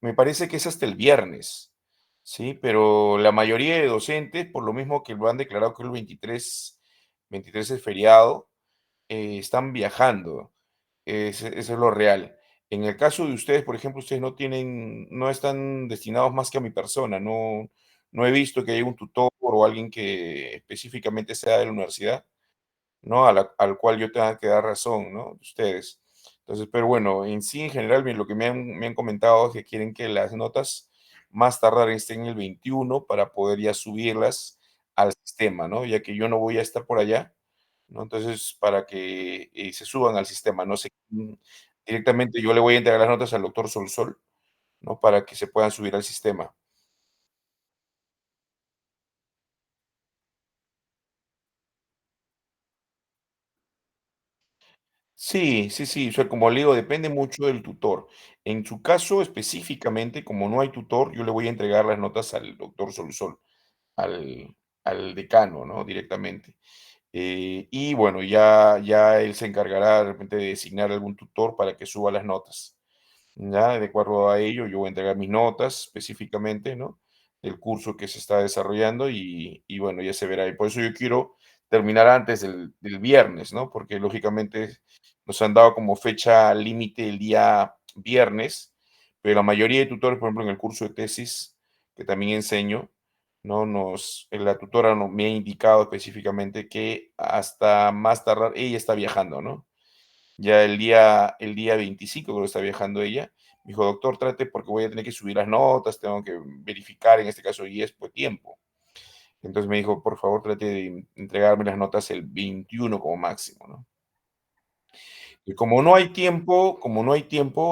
me parece que es hasta el viernes, ¿sí? Pero la mayoría de docentes, por lo mismo que lo han declarado que el 23 es feriado, están viajando. Eso es lo real. En el caso de ustedes, por ejemplo, ustedes no están destinados más que a mi persona. No he visto que haya un tutor o alguien que específicamente sea de la universidad, ¿no? Al cual yo tenga que dar razón, ¿no? Ustedes. Entonces, pero bueno, en sí, en general, lo que me han comentado es que quieren que las notas más tardar estén el 21 para poder ya subirlas al sistema, ¿no? Ya que yo no voy a estar por allá, ¿no? Entonces, para que se suban al sistema, no sé, directamente yo le voy a entregar las notas al doctor Solsol, ¿no? Para que se puedan subir al sistema. Sí, sí, sí, o sea, como le digo, depende mucho del tutor. En su caso específicamente, como no hay tutor, yo le voy a entregar las notas al doctor Solsol, al, al decano, ¿no? Directamente. Y bueno, ya él se encargará de repente de designar algún tutor para que suba las notas. Ya, de acuerdo a ello, yo voy a entregar mis notas específicamente, ¿no? Del curso que se está desarrollando y bueno, ya se verá. Y por eso yo quiero terminar antes del viernes, ¿no? Porque lógicamente nos han dado como fecha límite el día viernes, pero la mayoría de tutores, por ejemplo, en el curso de tesis que también enseño, ¿no? La tutora me ha indicado específicamente que hasta más tardar, ella está viajando, ¿no? Ya el día 25 creo que está viajando ella. Me dijo: "Doctor, trate porque voy a tener que subir las notas, tengo que verificar, en este caso, y es por tiempo". Entonces me dijo: "Por favor, trate de entregarme las notas el 21 como máximo", ¿no? Y como no hay tiempo,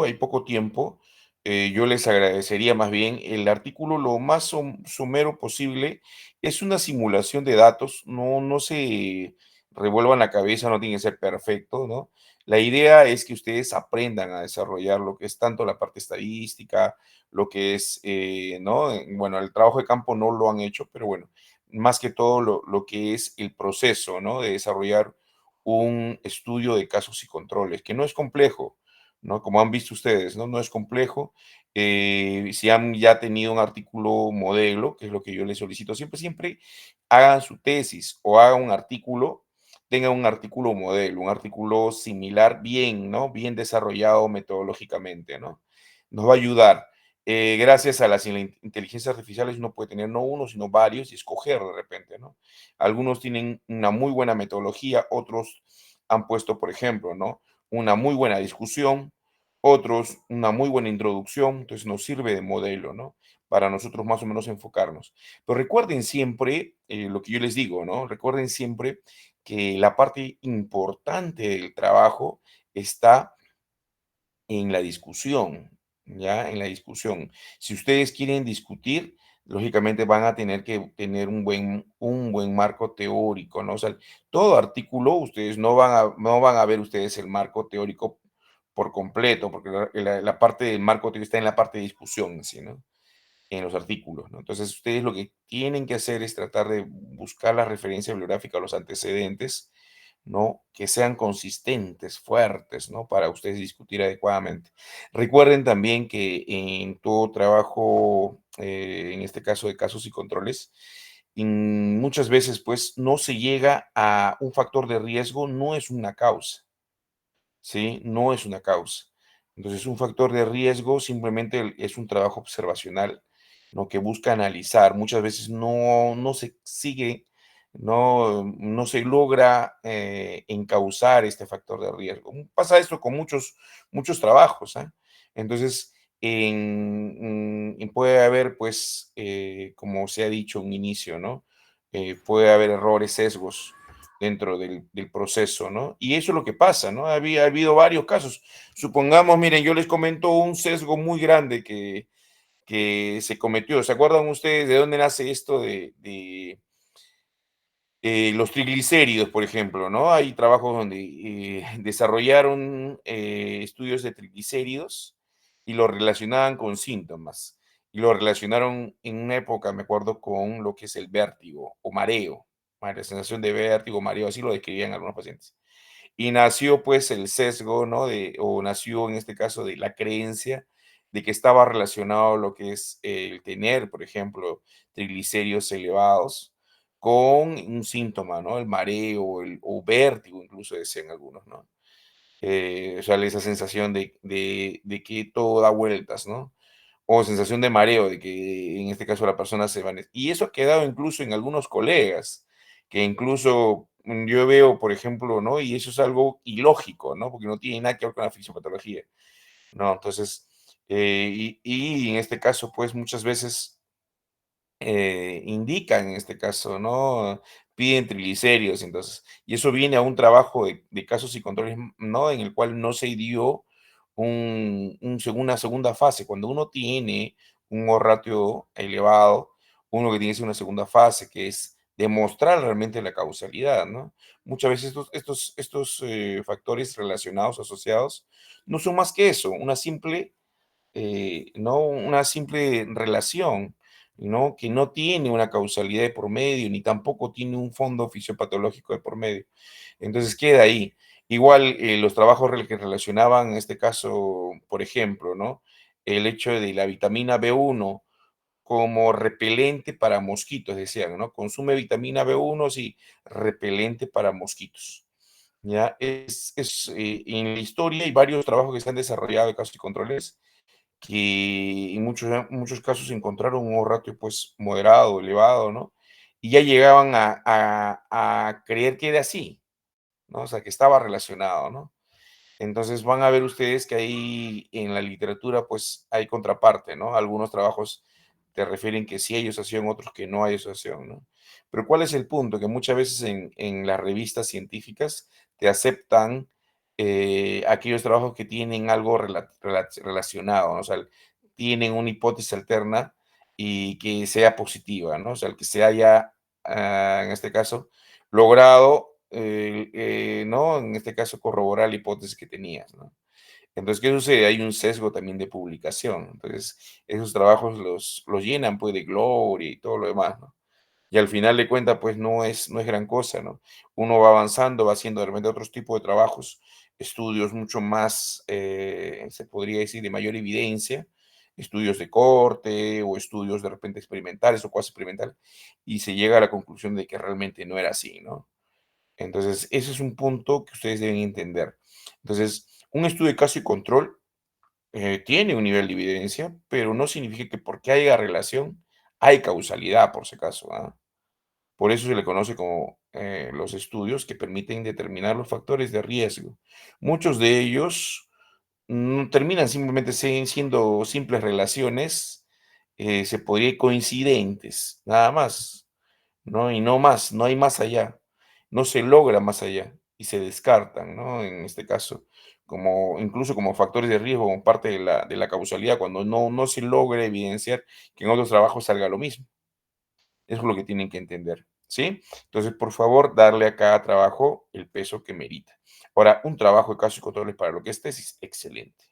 hay poco tiempo, yo les agradecería más bien el artículo lo más somero posible. Es una simulación de datos, no se revuelvan la cabeza, no tiene que ser perfecto, ¿no? La idea es que ustedes aprendan a desarrollar lo que es tanto la parte estadística, lo que es, ¿no? Bueno, el trabajo de campo no lo han hecho, pero bueno, más que todo lo que es el proceso, ¿no? De desarrollar un estudio de casos y controles, que no es complejo, ¿no? Como han visto ustedes, ¿no? No es complejo. Si han ya tenido un artículo modelo, que es lo que yo les solicito, siempre hagan su tesis o hagan un artículo, tengan un artículo modelo, un artículo similar, bien, ¿no? Bien desarrollado metodológicamente, ¿no? Nos va a ayudar. Gracias a las inteligencias artificiales uno puede tener no uno, sino varios y escoger de repente, ¿no? Algunos tienen una muy buena metodología, otros han puesto, por ejemplo, ¿no? Una muy buena discusión, otros una muy buena introducción, entonces nos sirve de modelo, ¿no? Para nosotros más o menos enfocarnos. Pero recuerden siempre lo que yo les digo, ¿no? Recuerden siempre que la parte importante del trabajo está en la discusión, ¿ya? En la discusión. Si ustedes quieren discutir, lógicamente van a tener que tener un buen marco teórico, ¿no? O sea, todo artículo, ustedes no van a ver ustedes el marco teórico por completo, porque la parte del marco teórico está en la parte de discusión, en sí, ¿no? En los artículos, ¿no? Entonces, ustedes lo que tienen que hacer es tratar de buscar la referencia bibliográfica o los antecedentes, ¿no? Que sean consistentes, fuertes, ¿no? Para ustedes discutir adecuadamente. Recuerden también que en todo trabajo, en este caso de casos y controles, muchas veces, pues, no se llega a un factor de riesgo, no es una causa. ¿Sí? No es una causa. Entonces, un factor de riesgo simplemente es un trabajo observacional, ¿no? Que busca analizar. Muchas veces no se sigue, no se logra encauzar este factor de riesgo. Pasa esto con muchos trabajos, ¿ah? Entonces, puede haber, pues, como se ha dicho un inicio, ¿no? Puede haber errores, sesgos dentro del proceso, ¿no? Y eso es lo que pasa, ¿no? Ha habido varios casos. Supongamos, miren, yo les comento un sesgo muy grande que se cometió. ¿Se acuerdan ustedes de dónde nace esto de los triglicéridos, por ejemplo, ¿no? Hay trabajos donde desarrollaron estudios de triglicéridos y lo relacionaban con síntomas. Y lo relacionaron en una época, me acuerdo, con lo que es el vértigo o mareo, la sensación de vértigo, mareo, así lo describían algunos pacientes. Y nació pues el sesgo, ¿no? O nació en este caso de la creencia de que estaba relacionado lo que es el tener, por ejemplo, triglicéridos elevados con un síntoma, ¿no? El mareo, o vértigo, incluso decían algunos, ¿no? O sea, esa sensación de que todo da vueltas, ¿no? O sensación de mareo, de que en este caso la persona se va. Y eso ha quedado incluso en algunos colegas, que incluso yo veo, por ejemplo, ¿no? Y eso es algo ilógico, ¿no? Porque no tiene nada que ver con la fisiopatología, ¿no? Entonces, y en este caso, pues muchas veces indican, en este caso, ¿no? Piden triglicéridos, entonces, y eso viene a un trabajo de casos y controles, ¿no? En el cual no se dio una segunda fase. Cuando uno tiene un ratio elevado, uno que tiene que hacer una segunda fase, que es demostrar realmente la causalidad, ¿no? Muchas veces estos factores relacionados, asociados, no son más que eso, ¿no? Una simple relación, ¿no? Que no tiene una causalidad de por medio, ni tampoco tiene un fondo fisiopatológico de por medio. Entonces queda ahí. Igual los trabajos que relacionaban, en este caso, por ejemplo, ¿no? El hecho de la vitamina B1 como repelente para mosquitos, decían, ¿no? Consume vitamina B1, sí, repelente para mosquitos. Ya, en la historia hay varios trabajos que se han desarrollado de casos y controles que en muchos casos encontraron un ratio pues moderado, elevado, ¿no? Y ya llegaban a creer que era así, ¿no? O sea, que estaba relacionado, ¿no? Entonces van a ver ustedes que ahí en la literatura pues hay contraparte, ¿no? Algunos trabajos te refieren que sí hay asociación, otros que no hay asociación, ¿no? Pero ¿cuál es el punto? Que muchas veces en las revistas científicas te aceptan aquellos trabajos que tienen algo relacionado, ¿no? O sea, tienen una hipótesis alterna y que sea positiva, ¿no? O sea, el que se haya, en este caso, logrado, ¿no? En este caso, corroborar la hipótesis que tenías, ¿no? Entonces, ¿qué sucede? Hay un sesgo también de publicación. Entonces, esos trabajos los llenan, pues, de gloria y todo lo demás, ¿no? Y al final de cuentas, pues, no es gran cosa, ¿no? Uno va avanzando, va haciendo de repente otros tipos de trabajos, estudios mucho más, se podría decir, de mayor evidencia, estudios de corte o estudios de repente experimentales o cuasi experimentales, y se llega a la conclusión de que realmente no era así, ¿no? Entonces, ese es un punto que ustedes deben entender. Entonces, un estudio de caso y control tiene un nivel de evidencia, pero no significa que porque haya relación, hay causalidad, por si acaso, ¿ah? Por eso se le conoce como los estudios que permiten determinar los factores de riesgo. Muchos de ellos terminan simplemente siendo simples relaciones, se podría decir coincidentes, nada más. ¿No? Y no más, no hay más allá, no se logra más allá y se descartan, ¿no? En este caso, como incluso como factores de riesgo, como parte de la causalidad, cuando no se logra evidenciar que en otros trabajos salga lo mismo. Eso es lo que tienen que entender, ¿sí? Entonces, por favor, darle a cada trabajo el peso que merita. Ahora, un trabajo de casos y controles para lo que es tesis, excelente.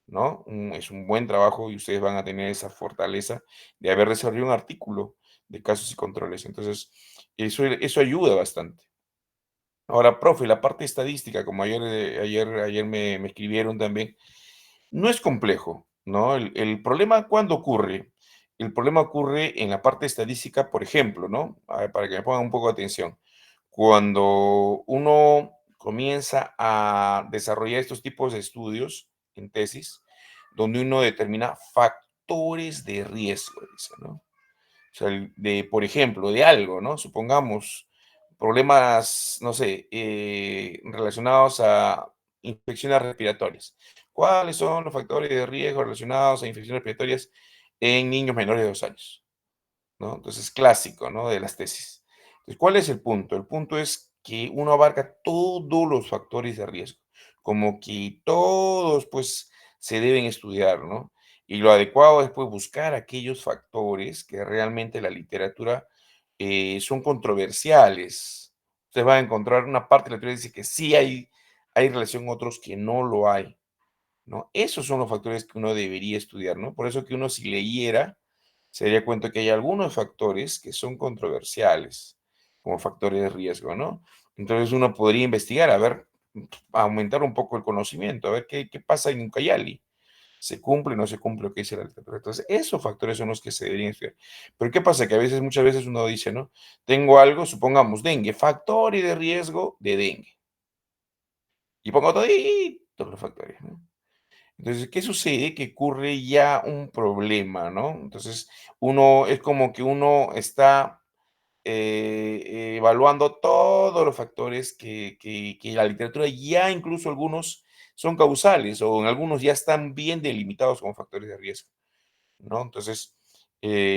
¿No? Es un buen trabajo y ustedes van a tener esa fortaleza de haber desarrollado un artículo de casos y controles. Entonces, eso ayuda bastante. Ahora, profe, la parte estadística, como ayer me escribieron también, no es complejo, ¿no? El problema, ¿cuándo ocurre? El problema ocurre en la parte estadística, por ejemplo, ¿no? A ver, para que me pongan un poco de atención. Cuando uno comienza a desarrollar estos tipos de estudios en tesis, donde uno determina factores de riesgo, dice, ¿no? O sea, por ejemplo, de algo, ¿no? Supongamos problemas, no sé, relacionados a infecciones respiratorias. ¿Cuáles son los factores de riesgo relacionados a infecciones respiratorias en niños menores de 2 años? ¿No? Entonces, clásico, ¿no? De las tesis. Entonces, ¿cuál es el punto? El punto es que uno abarca todos los factores de riesgo, como que todos, pues, se deben estudiar, ¿no? Y lo adecuado es, pues, buscar aquellos factores que realmente la literatura son controversiales. Ustedes van a encontrar una parte de la teoría que dice que sí hay relación, otros que no lo hay, ¿no? Esos son los factores que uno debería estudiar, ¿no? Por eso que uno si leyera, se daría cuenta que hay algunos factores que son controversiales como factores de riesgo, ¿no? Entonces uno podría investigar, a ver, aumentar un poco el conocimiento, a ver qué pasa en Ucayali, ¿Se cumple o no se cumple lo que dice la literatura? Entonces, esos factores son los que se deberían estudiar. Pero, ¿qué pasa? Que a veces, muchas veces uno dice, ¿no? Tengo algo, supongamos, dengue, factores de riesgo de dengue. Y pongo todos los factores, ¿no? Entonces, ¿qué sucede? Que ocurre ya un problema, ¿no? Entonces, uno es como que uno está evaluando todos los factores que la literatura ya incluso algunos son causales o en algunos ya están bien delimitados como factores de riesgo. ¿No? Entonces,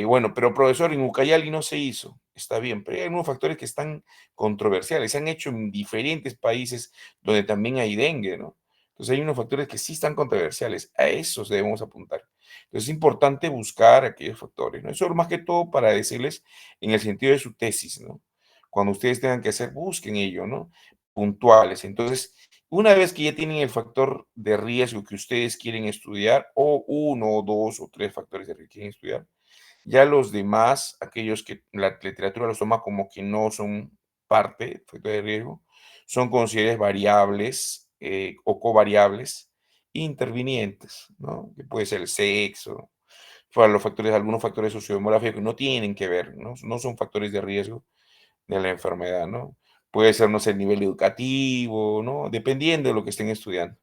bueno, pero profesor, en Ucayali no se hizo, está bien, pero hay algunos factores que están controversiales, se han hecho en diferentes países donde también hay dengue, ¿no? Entonces hay unos factores que sí están controversiales, a esos debemos apuntar. Entonces es importante buscar aquellos factores, ¿no? Eso más que todo para decirles en el sentido de su tesis, ¿no? Cuando ustedes tengan que hacer, busquen ello, ¿no? Puntuales. Entonces, una vez que ya tienen el factor de riesgo que ustedes quieren estudiar, o uno, o dos, o tres factores de riesgo que quieren estudiar, ya los demás, aquellos que la literatura los toma como que no son parte, factor de riesgo, son consideradas variables o covariables intervinientes, ¿no? Que puede ser el sexo, para los factores, algunos factores sociodemográficos que no tienen que ver, ¿no? No son factores de riesgo de la enfermedad, ¿no? Puede ser, no sé, el nivel educativo, ¿no? Dependiendo de lo que estén estudiando.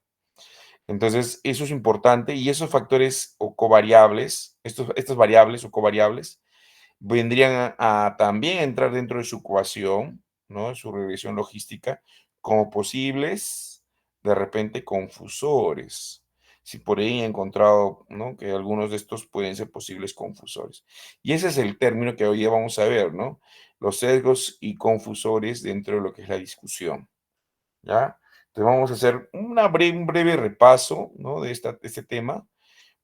Entonces, eso es importante y esos factores o covariables, estas variables o covariables, vendrían a también entrar dentro de su ecuación, ¿no? De su regresión logística, como posibles, de repente, confusores. Si por ahí he encontrado, ¿no? Que algunos de estos pueden ser posibles confusores. Y ese es el término que hoy día vamos a ver, ¿no? Los sesgos y confusores dentro de lo que es la discusión. ¿Ya? Entonces vamos a hacer un breve repaso, ¿no? De este tema,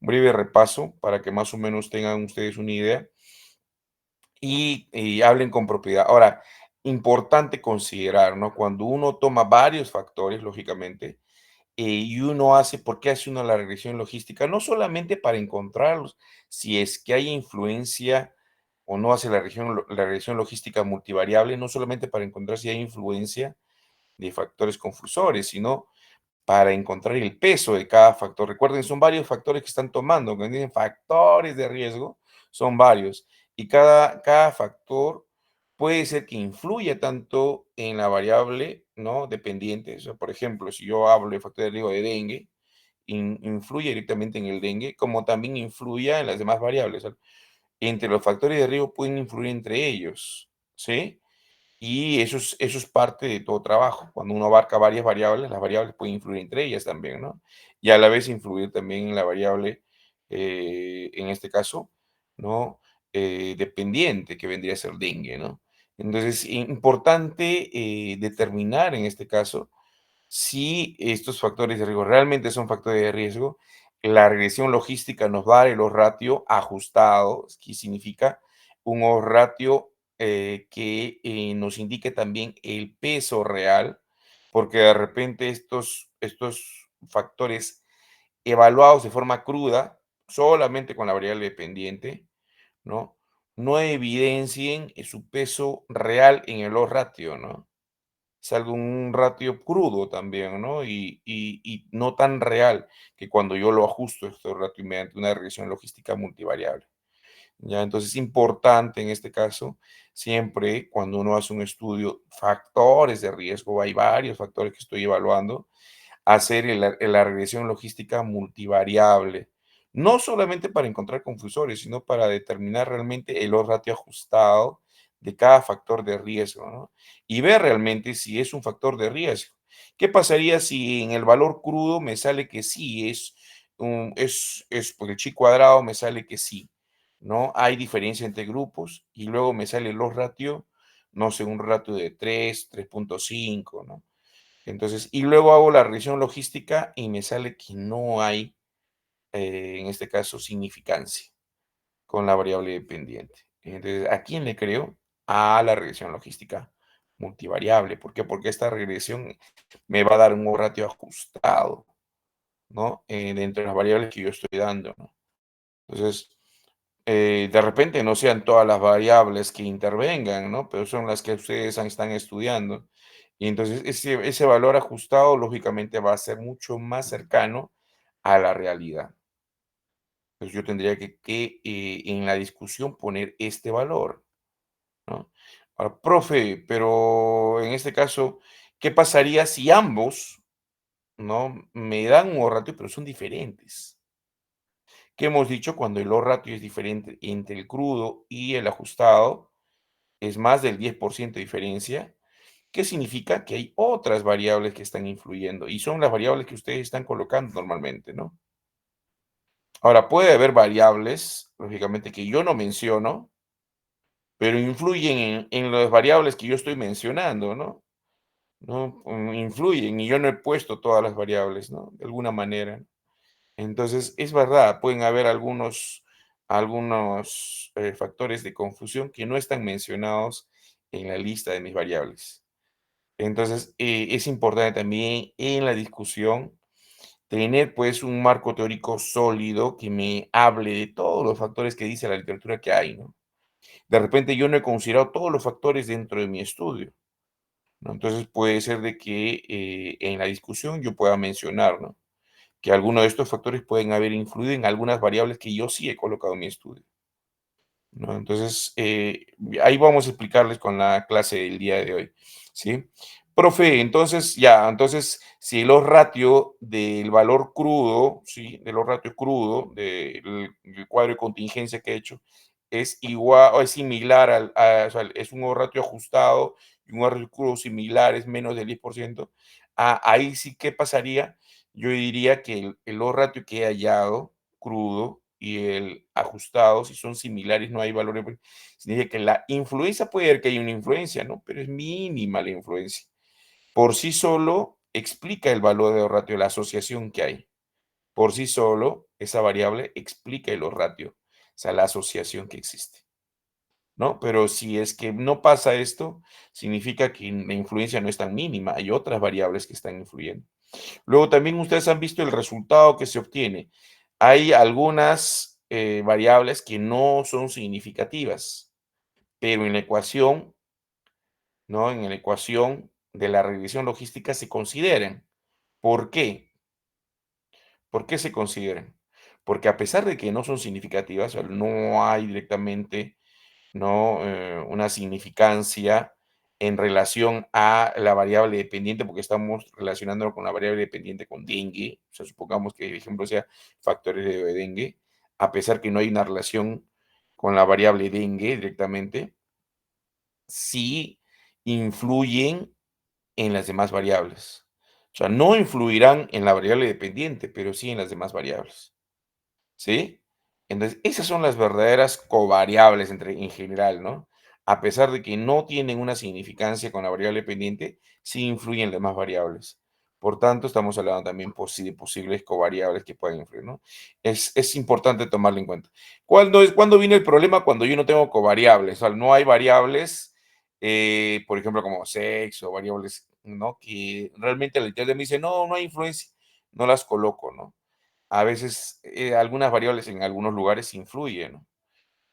un breve repaso para que más o menos tengan ustedes una idea y hablen con propiedad. Ahora, importante considerar, ¿no? Cuando uno toma varios factores, lógicamente, y uno hace, ¿por qué hace uno la regresión logística? No solamente para encontrarlos, si es que hay influencia o no hace la regresión logística multivariable, no solamente para encontrar si hay influencia de factores confusores, sino para encontrar el peso de cada factor. Recuerden, son varios factores que están tomando. Cuando dicen factores de riesgo, son varios. Y cada factor puede ser que influya tanto en la variable, ¿no? Dependiente. O sea, por ejemplo, si yo hablo de factor de riesgo de dengue, influye directamente en el dengue, como también influya en las demás variables. ¿Sale? Entre los factores de riesgo pueden influir entre ellos, ¿sí? Y eso es parte de todo trabajo. Cuando uno abarca varias variables, las variables pueden influir entre ellas también, ¿no? Y a la vez influir también en la variable, en este caso, ¿no? Dependiente, que vendría a ser dengue, ¿no? Entonces, importante determinar en este caso si estos factores de riesgo realmente son factores de riesgo. La regresión logística nos va a dar el ratio ajustado, que significa un ratio que nos indique también el peso real, porque de repente estos factores evaluados de forma cruda, solamente con la variable dependiente, ¿no? No evidencien su peso real en el ratio, ¿no? Es algo, un ratio crudo también, ¿no? Y no tan real que cuando yo lo ajusto este ratio mediante una regresión logística multivariable. ¿Ya? Entonces es importante en este caso, siempre cuando uno hace un estudio, factores de riesgo, hay varios factores que estoy evaluando, hacer la regresión logística multivariable, no solamente para encontrar confusores, sino para determinar realmente el ratio ajustado de cada factor de riesgo, ¿no? Y ver realmente si es un factor de riesgo. ¿Qué pasaría si en el valor crudo me sale que sí es por el chi cuadrado me sale que sí, ¿no? Hay diferencia entre grupos y luego me sale los ratio, no sé, un ratio de 3.5, ¿no? Entonces, y luego hago la revisión logística y me sale que no hay, en este caso, significancia con la variable dependiente. Entonces, ¿a quién le creo? A la regresión logística multivariable. ¿Por qué? Porque esta regresión me va a dar un ratio ajustado, ¿no? Dentro de las variables que yo estoy dando, ¿no? Entonces, de repente no sean todas las variables que intervengan, ¿no? Pero son las que ustedes están estudiando. Y entonces ese valor ajustado, lógicamente, va a ser mucho más cercano a la realidad. pues yo tendría que en la discusión poner este valor, ¿no? Ahora, profe, pero en este caso, ¿qué pasaría si ambos, no, me dan un O-ratio, pero son diferentes? ¿Qué hemos dicho? Cuando el O-ratio es diferente entre el crudo y el ajustado, es más del 10% de diferencia. ¿Qué significa? Que hay otras variables que están influyendo y son las variables que ustedes están colocando normalmente, ¿no? Ahora, puede haber variables, lógicamente, que yo no menciono, pero influyen en las variables que yo estoy mencionando, ¿no? ¿No? Influyen y yo no he puesto todas las variables, ¿no? De alguna manera. Entonces, es verdad, pueden haber algunos factores de confusión que no están mencionados en la lista de mis variables. Entonces, es importante también en la discusión tener pues un marco teórico sólido que me hable de todos los factores que dice la literatura que hay, ¿no? De repente yo no he considerado todos los factores dentro de mi estudio, ¿no? Entonces puede ser de que en la discusión yo pueda mencionar, ¿no? Que alguno de estos factores pueden haber influido en algunas variables que yo sí he colocado en mi estudio, ¿no? Entonces, ahí vamos a explicarles con la clase del día de hoy, ¿sí? Profe, entonces, ya, entonces, si el ratio del valor crudo, ¿sí? Del ratio crudo, del cuadro de contingencia que he hecho, es igual o es similar o sea, es un ratio ajustado y un ratio crudo similar, es menos del 10%, ahí sí, ¿qué pasaría? Yo diría que el ratio que he hallado crudo y el ajustado, si son similares, no hay valores, significa que la influencia puede ser que haya una influencia, ¿no? Pero es mínima la influencia. Por sí solo explica el valor de ratio, la asociación que hay. Por sí solo, esa variable explica el ratio, o sea, la asociación que existe, ¿no? Pero si es que no pasa esto, significa que la influencia no es tan mínima, hay otras variables que están influyendo. Luego también ustedes han visto el resultado que se obtiene. Hay algunas variables que no son significativas, pero en la ecuación, ¿no? En la ecuación de la regresión logística se consideran. ¿Por qué? ¿Por qué se consideran? Porque a pesar de que no son significativas, o sea, no hay directamente, ¿no? Una significancia en relación a la variable dependiente, porque estamos relacionándolo con la variable dependiente con dengue, o sea, supongamos que el ejemplo sea factores de dengue, a pesar que no hay una relación con la variable dengue directamente, sí influyen en las demás variables. O sea, no influirán en la variable dependiente, pero sí en las demás variables. ¿Sí? Entonces, esas son las verdaderas covariables en general, ¿no? A pesar de que no tienen una significancia con la variable pendiente, sí influyen las demás variables. Por tanto, estamos hablando también de posibles covariables que pueden influir, ¿no? Es importante tomarlo en cuenta. ¿Cuándo viene el problema? Cuando yo no tengo covariables, o sea, no hay variables, por ejemplo, como sexo, variables, ¿no? Que realmente la literatura me dice, no, no hay influencia, no las coloco, ¿no? A veces, algunas variables en algunos lugares influyen, ¿no?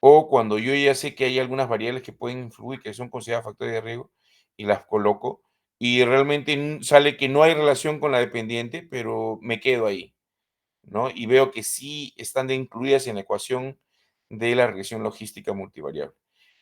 O cuando yo ya sé que hay algunas variables que pueden influir, que son consideradas factores de riesgo, y las coloco, y realmente sale que no hay relación con la dependiente, pero me quedo ahí, ¿no? Y veo que sí están incluidas en la ecuación de la regresión logística multivariable.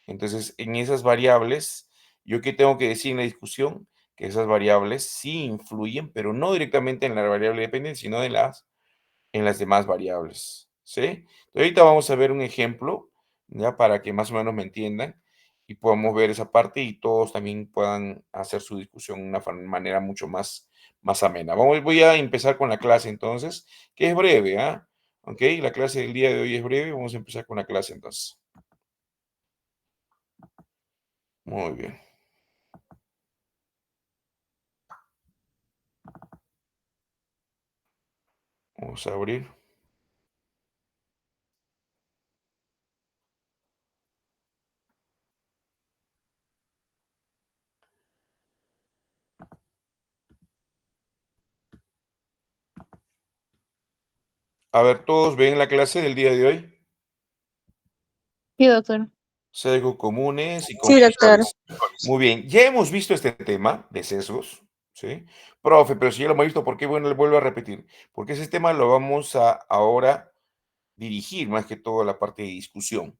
Entonces, en esas variables, ¿yo qué tengo que decir en la discusión? Que esas variables sí influyen, pero no directamente en la variable dependiente, sino en las demás variables, ¿sí? Ahorita vamos a ver un ejemplo, ya para que más o menos me entiendan y podamos ver esa parte y todos también puedan hacer su discusión de una manera mucho más amena. Voy a empezar con la clase entonces, que es breve, ¿ah? ¿Ok? La clase del día de hoy es breve, vamos a empezar con la clase entonces. Muy bien, vamos a abrir. A ver, ¿todos ven la clase del día de hoy? Sí, doctor. Sesgos comunes y Sí, doctor. confusiones. Muy bien, ya hemos visto este tema de sesgos, ¿sí? Profe, pero si ya lo hemos visto, ¿por qué bueno, le vuelvo a repetir? Porque ese tema lo vamos a ahora dirigir más que todo la parte de discusión,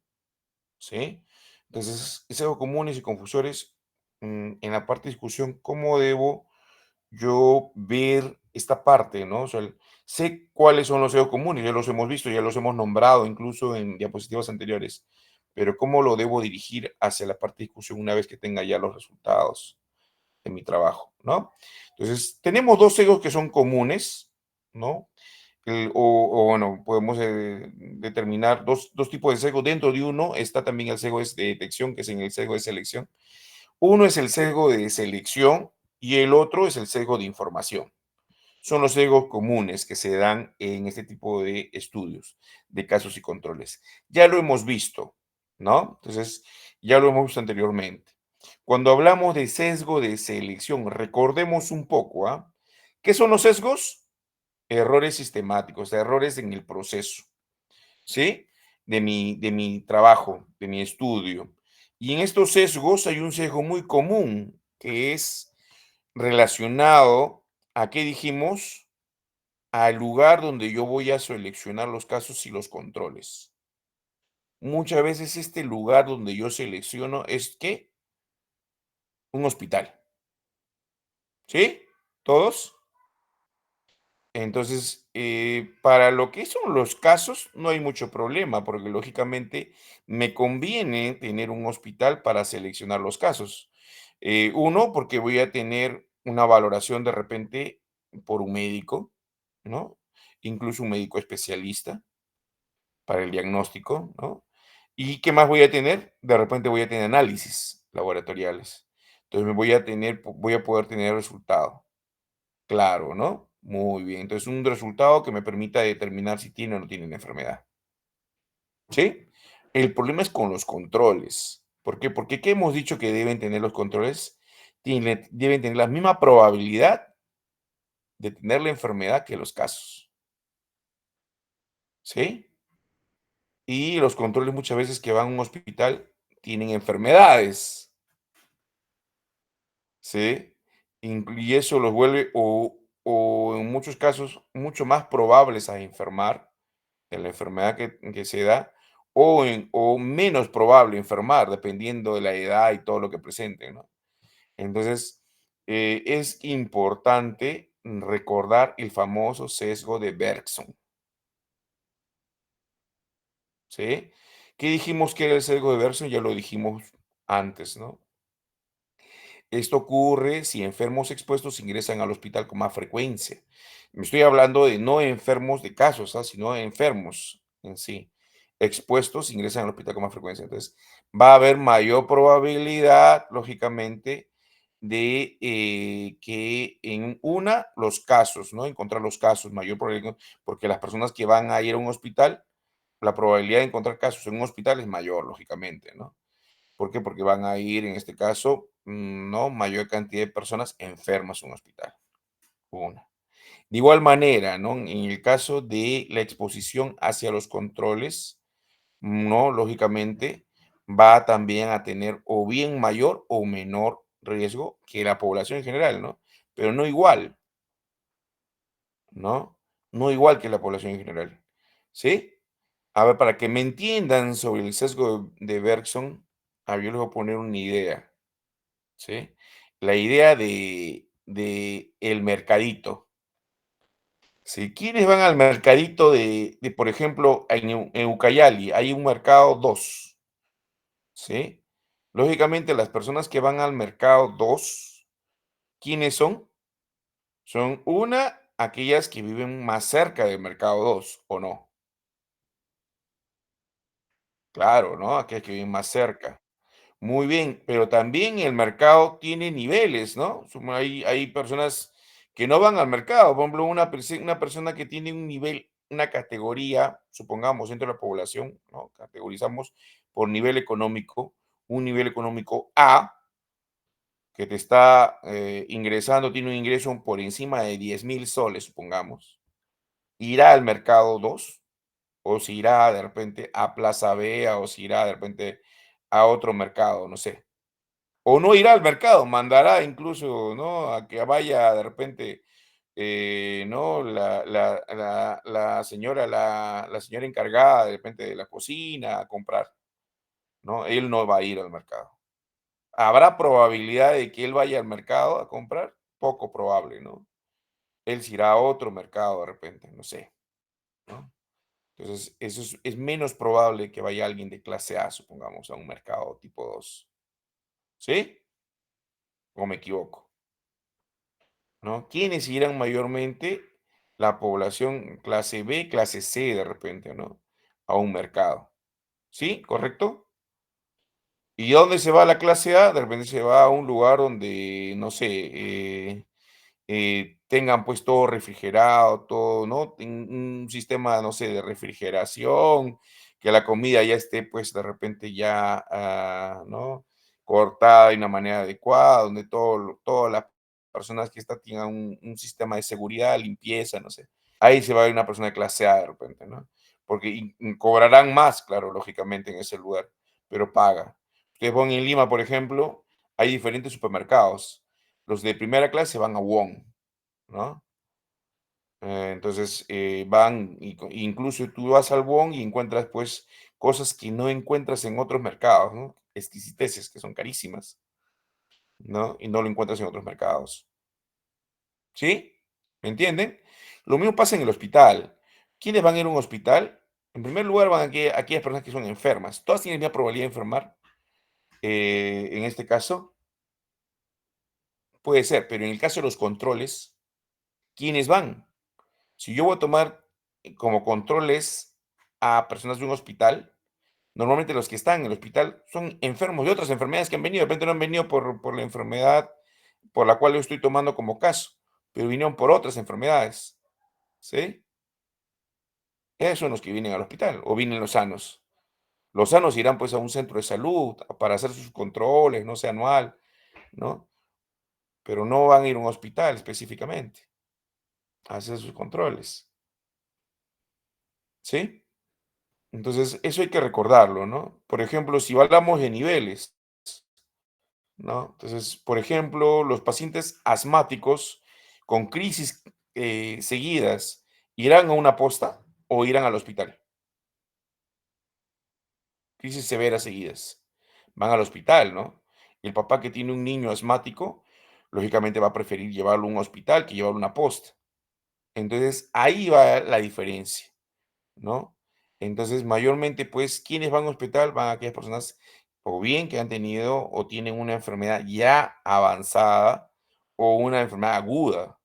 ¿sí? Entonces, sesgos comunes y confusores, en la parte de discusión, ¿cómo debo yo ver esta parte, ¿no? O sea, sé cuáles son los sesgos comunes, ya los hemos visto, ya los hemos nombrado incluso en diapositivas anteriores, pero ¿cómo lo debo dirigir hacia la parte de discusión una vez que tenga ya los resultados de mi trabajo, ¿no? Entonces, tenemos dos sesgos que son comunes, ¿no? O bueno, podemos determinar dos tipos de sesgos. Dentro de uno está también el sesgo de detección, que es en el sesgo de selección. Uno es el sesgo de selección y el otro es el sesgo de información. Son los sesgos comunes que se dan en este tipo de estudios, de casos y controles. Ya lo hemos visto, ¿no? Entonces, ya lo hemos visto anteriormente. Cuando hablamos de sesgo de selección, recordemos un poco, ¿ah? ¿Qué son los sesgos? Errores sistemáticos, errores en el proceso, ¿sí? De mi trabajo, de mi estudio. Y en estos sesgos hay un sesgo muy común que es relacionado a, ¿qué dijimos? Al lugar donde yo voy a seleccionar los casos y los controles. Muchas veces este lugar donde yo selecciono es, ¿qué? Un hospital, ¿sí? ¿Todos? Entonces, para lo que son los casos, no hay mucho problema, porque lógicamente me conviene tener un hospital para seleccionar los casos. Uno, porque voy a tener una valoración de repente por un médico, ¿no? Incluso un médico especialista para el diagnóstico, ¿no? ¿Y qué más voy a tener? De repente voy a tener análisis laboratoriales. Entonces voy a poder tener resultado. Claro, ¿no? Muy bien. Entonces, un resultado que me permita determinar si tiene o no tiene la enfermedad, ¿sí? El problema es con los controles. ¿Por qué? Porque ¿qué hemos dicho que deben tener los controles? Deben tener la misma probabilidad de tener la enfermedad que los casos, ¿sí? Y los controles muchas veces que van a un hospital tienen enfermedades, ¿sí? Y eso los vuelve o en muchos casos mucho más probables a enfermar de la enfermedad que se da, o menos probable enfermar, dependiendo de la edad y todo lo que presenten, ¿no? Entonces, es importante recordar el famoso sesgo de Bergson, ¿sí? ¿Qué dijimos que era el sesgo de Bergson? Ya lo dijimos antes, ¿no? Esto ocurre si enfermos expuestos ingresan al hospital con más frecuencia. Me estoy hablando de no enfermos de casos, ¿ah? Sino de enfermos en sí. Expuestos ingresan al hospital con más frecuencia. Entonces, va a haber mayor probabilidad, lógicamente, de que en una, los casos, ¿no? Encontrar los casos, mayor probabilidad, porque las personas que van a ir a un hospital, la probabilidad de encontrar casos en un hospital es mayor, lógicamente, ¿no? ¿Por qué? Porque van a ir, en este caso, ¿no? Mayor cantidad de personas enfermas a un hospital. Una. De igual manera, ¿no? En el caso de la exposición hacia los controles, ¿no? Lógicamente, va también a tener o bien mayor o menor riesgo que la población en general, ¿no? Pero no igual, ¿no? No igual que la población en general. ¿Sí? A ver, para que me entiendan sobre el sesgo de Bergson, a ver, yo les voy a poner una idea. ¿Sí? La idea de el mercadito. Si quienes van al mercadito por ejemplo, en Ucayali hay un mercado 2, ¿sí? Lógicamente, las personas que van al mercado 2, ¿quiénes son? Son una, aquellas que viven más cerca del mercado 2, ¿o no? Claro, ¿no? Aquellas que viven más cerca. Muy bien, pero también el mercado tiene niveles, ¿no? Hay personas que no van al mercado. Por ejemplo, una persona que tiene un nivel, una categoría, supongamos, dentro de la población, ¿no? Categorizamos por nivel económico, un nivel económico A, que te está ingresando, tiene un ingreso por encima de 10.000 soles, supongamos, irá al mercado 2 o si irá de repente a Plaza Vea o si irá de repente a otro mercado, no sé. O no irá al mercado, mandará incluso, ¿no? A que vaya de repente, ¿no? La señora encargada de repente de la cocina a comprar, ¿no? Él no va a ir al mercado. ¿Habrá probabilidad de que él vaya al mercado a comprar? Poco probable, ¿no? Él se irá a otro mercado de repente, no sé, ¿no? Entonces, eso es menos probable que vaya alguien de clase A, supongamos, a un mercado tipo 2. ¿Sí? ¿O me equivoco? ¿No? ¿Quiénes irán mayormente? La población clase B, clase C de repente, ¿no? A un mercado. ¿Sí? ¿Correcto? ¿Y dónde se va la clase A? De repente se va a un lugar donde, no sé, tengan pues todo refrigerado, todo, ¿no? Un sistema, no sé, de refrigeración, que la comida ya esté pues de repente ya, ¿no? Cortada de una manera adecuada, donde todas las personas que están tengan un sistema de seguridad, limpieza, no sé. Ahí se va a ver una persona de clase A de repente, ¿no? Porque cobrarán más, claro, lógicamente en ese lugar, pero paga. Ustedes van en Lima, por ejemplo, hay diferentes supermercados. Los de primera clase van a Wong, ¿no? Entonces van, incluso tú vas al Wong y encuentras pues cosas que no encuentras en otros mercados, ¿no? Exquisiteces que son carísimas, ¿no? Y no lo encuentras en otros mercados. ¿Sí? ¿Me entienden? Lo mismo pasa en el hospital. ¿Quiénes van a ir a un hospital? En primer lugar van aquellas personas que son enfermas. Todas tienen la probabilidad de enfermar. En este caso, puede ser, pero en el caso de los controles, ¿quiénes van? Si yo voy a tomar como controles a personas de un hospital, normalmente los que están en el hospital son enfermos de otras enfermedades que han venido. De repente no han venido por la enfermedad por la cual yo estoy tomando como caso, pero vinieron por otras enfermedades. ¿Sí? Esos son los que vienen al hospital o vienen los sanos. Los sanos irán pues a un centro de salud para hacer sus controles, no sé, anual, ¿no? Pero no van a ir a un hospital específicamente a hacer sus controles. ¿Sí? Entonces, eso hay que recordarlo, ¿no? Por ejemplo, si hablamos de niveles, ¿no? Entonces, por ejemplo, los pacientes asmáticos con crisis seguidas, ¿irán a una posta o irán al hospital? Crisis severas seguidas. Van al hospital, ¿no? Y el papá que tiene un niño asmático, lógicamente va a preferir llevarlo a un hospital que llevarlo a una posta. Entonces, ahí va la diferencia, ¿no? Entonces, mayormente, pues, ¿quiénes van al hospital? Van aquellas personas, o bien que han tenido o tienen una enfermedad ya avanzada o una enfermedad aguda,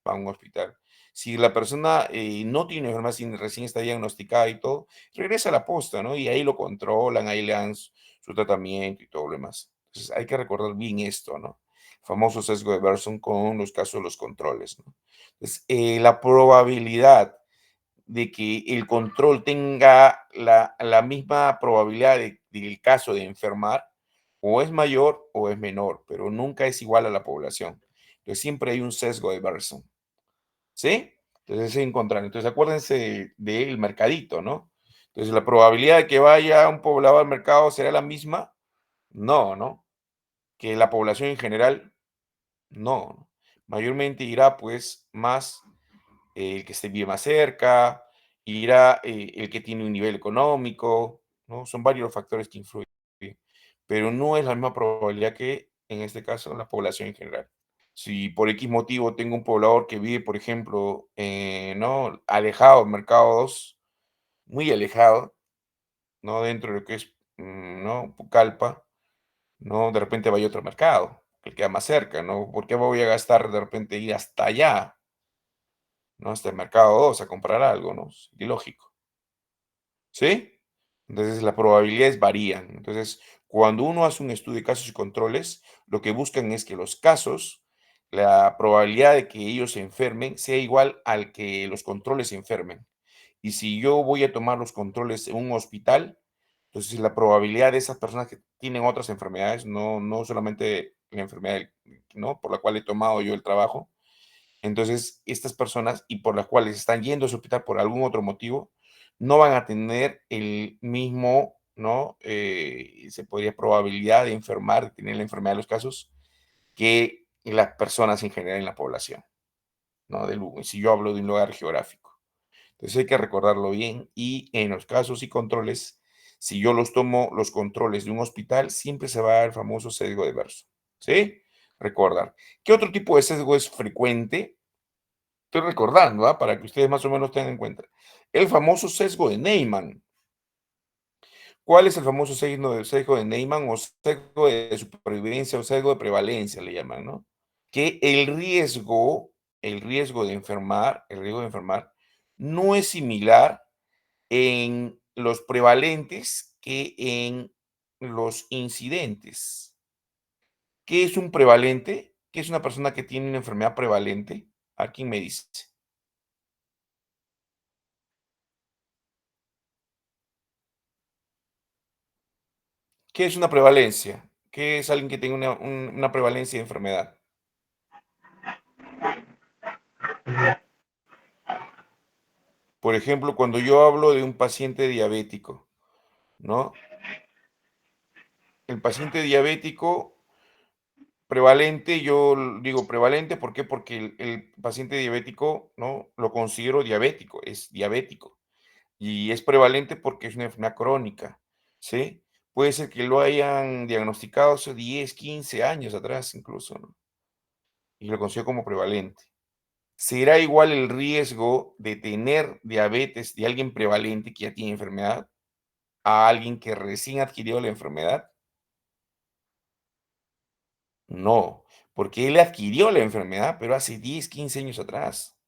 van a un hospital. Si la persona no tiene enfermedad, si recién está diagnosticada y todo, regresa a la posta, ¿no? Y ahí lo controlan, ahí le dan su tratamiento y todo lo demás. Entonces, hay que recordar bien esto, ¿no? Famoso sesgo de Berson con los casos de los controles, ¿no? Entonces, la probabilidad de que el control tenga la misma probabilidad del caso de enfermar, o es mayor o es menor, pero nunca es igual a la población. Entonces siempre hay un sesgo de Berson, ¿sí? Entonces es encontrar. Entonces acuérdense del mercadito, ¿no? Entonces la probabilidad de que vaya un poblado al mercado será la misma, no, ¿no? Que la población en general, no. Mayormente irá pues más el que esté bien más cerca, irá el que tiene un nivel económico, ¿no? Son varios los factores que influyen, pero no es la misma probabilidad que, en este caso, la población en general. Si por X motivo tengo un poblador que vive, por ejemplo, ¿no? Alejado del mercado 2, muy alejado, ¿no? Dentro de lo que es, ¿no? Pucallpa, ¿no? De repente vaya a otro mercado, que queda más cerca, ¿no? ¿Por qué voy a gastar de repente ir hasta allá? ¿No? Hasta el mercado 2 a comprar algo, ¿no? Es ilógico, ¿sí? Entonces, las probabilidades varían. Entonces, cuando uno hace un estudio de casos y controles, lo que buscan es que los casos, la probabilidad de que ellos se enfermen sea igual al que los controles se enfermen. Y si yo voy a tomar los controles en un hospital, entonces la probabilidad de esas personas que tienen otras enfermedades, no solamente la enfermedad, ¿no? Por la cual he tomado yo el trabajo, entonces, estas personas y por las cuales están yendo a ese hospital por algún otro motivo, no van a tener el mismo, ¿no? Se podría probabilidad de enfermar, de tener la enfermedad de los casos, que las personas en general en la población. ¿no? Si yo hablo de un lugar geográfico. Entonces hay que recordarlo bien y en los casos y controles, si yo los tomo los controles de un hospital, siempre se va a dar el famoso sesgo de verso, ¿sí? Recordar. ¿Qué otro tipo de sesgo es frecuente? Estoy recordando, para que ustedes más o menos tengan en cuenta. El famoso sesgo de Neyman. ¿Cuál es el famoso sesgo de Neyman o sesgo de supervivencia o sesgo de prevalencia, le llaman, ¿no? Que el riesgo de enfermar no es similar en los prevalentes que en los incidentes. ¿Qué es un prevalente? ¿Qué es una persona que tiene una enfermedad prevalente? ¿A quién me dice? ¿Qué es una prevalencia? ¿Qué es alguien que tenga una prevalencia de enfermedad? Por ejemplo, cuando yo hablo de un paciente diabético, ¿no? El paciente diabético prevalente, digo prevalente, ¿por qué? Porque el paciente diabético, ¿no? Lo considero diabético, es diabético. Y es prevalente porque es una enfermedad crónica, ¿sí? Puede ser que lo hayan diagnosticado hace 10, 15 años atrás incluso, ¿no? Y lo considero como prevalente. ¿Será igual el riesgo de tener diabetes de alguien prevalente que ya tiene enfermedad a alguien que recién adquirió la enfermedad? No, porque él adquirió la enfermedad, pero hace 10, 15 años atrás.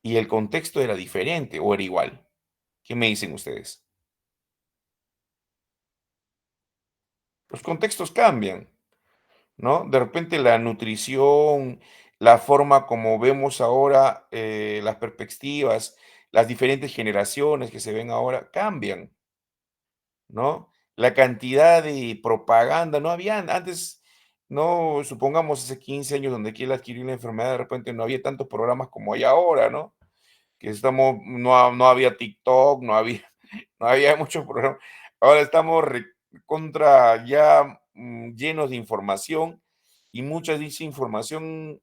Y el contexto era diferente o era igual. ¿Qué me dicen ustedes? Los contextos cambian, ¿no? De repente la nutrición, la forma como vemos ahora las perspectivas, las diferentes generaciones que se ven ahora cambian, ¿no? La cantidad de propaganda, no había antes, no, supongamos hace 15 años donde aquí él adquirió una enfermedad, de repente no había tantos programas como hay ahora, ¿no? Que no había TikTok, no había muchos programas. Ahora estamos contra ya llenos de información y mucha de esa información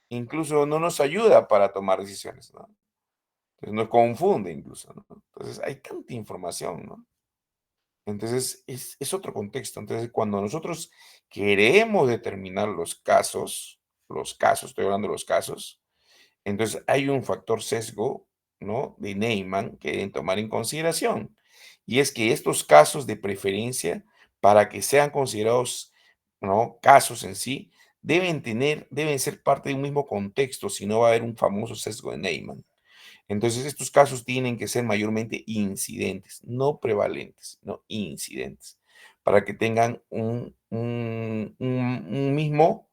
incluso no nos ayuda para tomar decisiones, ¿no? Entonces nos confunde incluso, ¿no? Entonces hay tanta información, ¿no? Entonces es otro contexto. Entonces cuando nosotros queremos determinar los casos, estoy hablando de los casos, entonces, hay un factor sesgo, ¿no?, de Neyman que deben tomar en consideración, y es que estos casos de preferencia, para que sean considerados, ¿no?, casos en sí, deben ser parte de un mismo contexto, si no va a haber un famoso sesgo de Neyman. Entonces, estos casos tienen que ser mayormente incidentes, no prevalentes, no incidentes, para que tengan un mismo,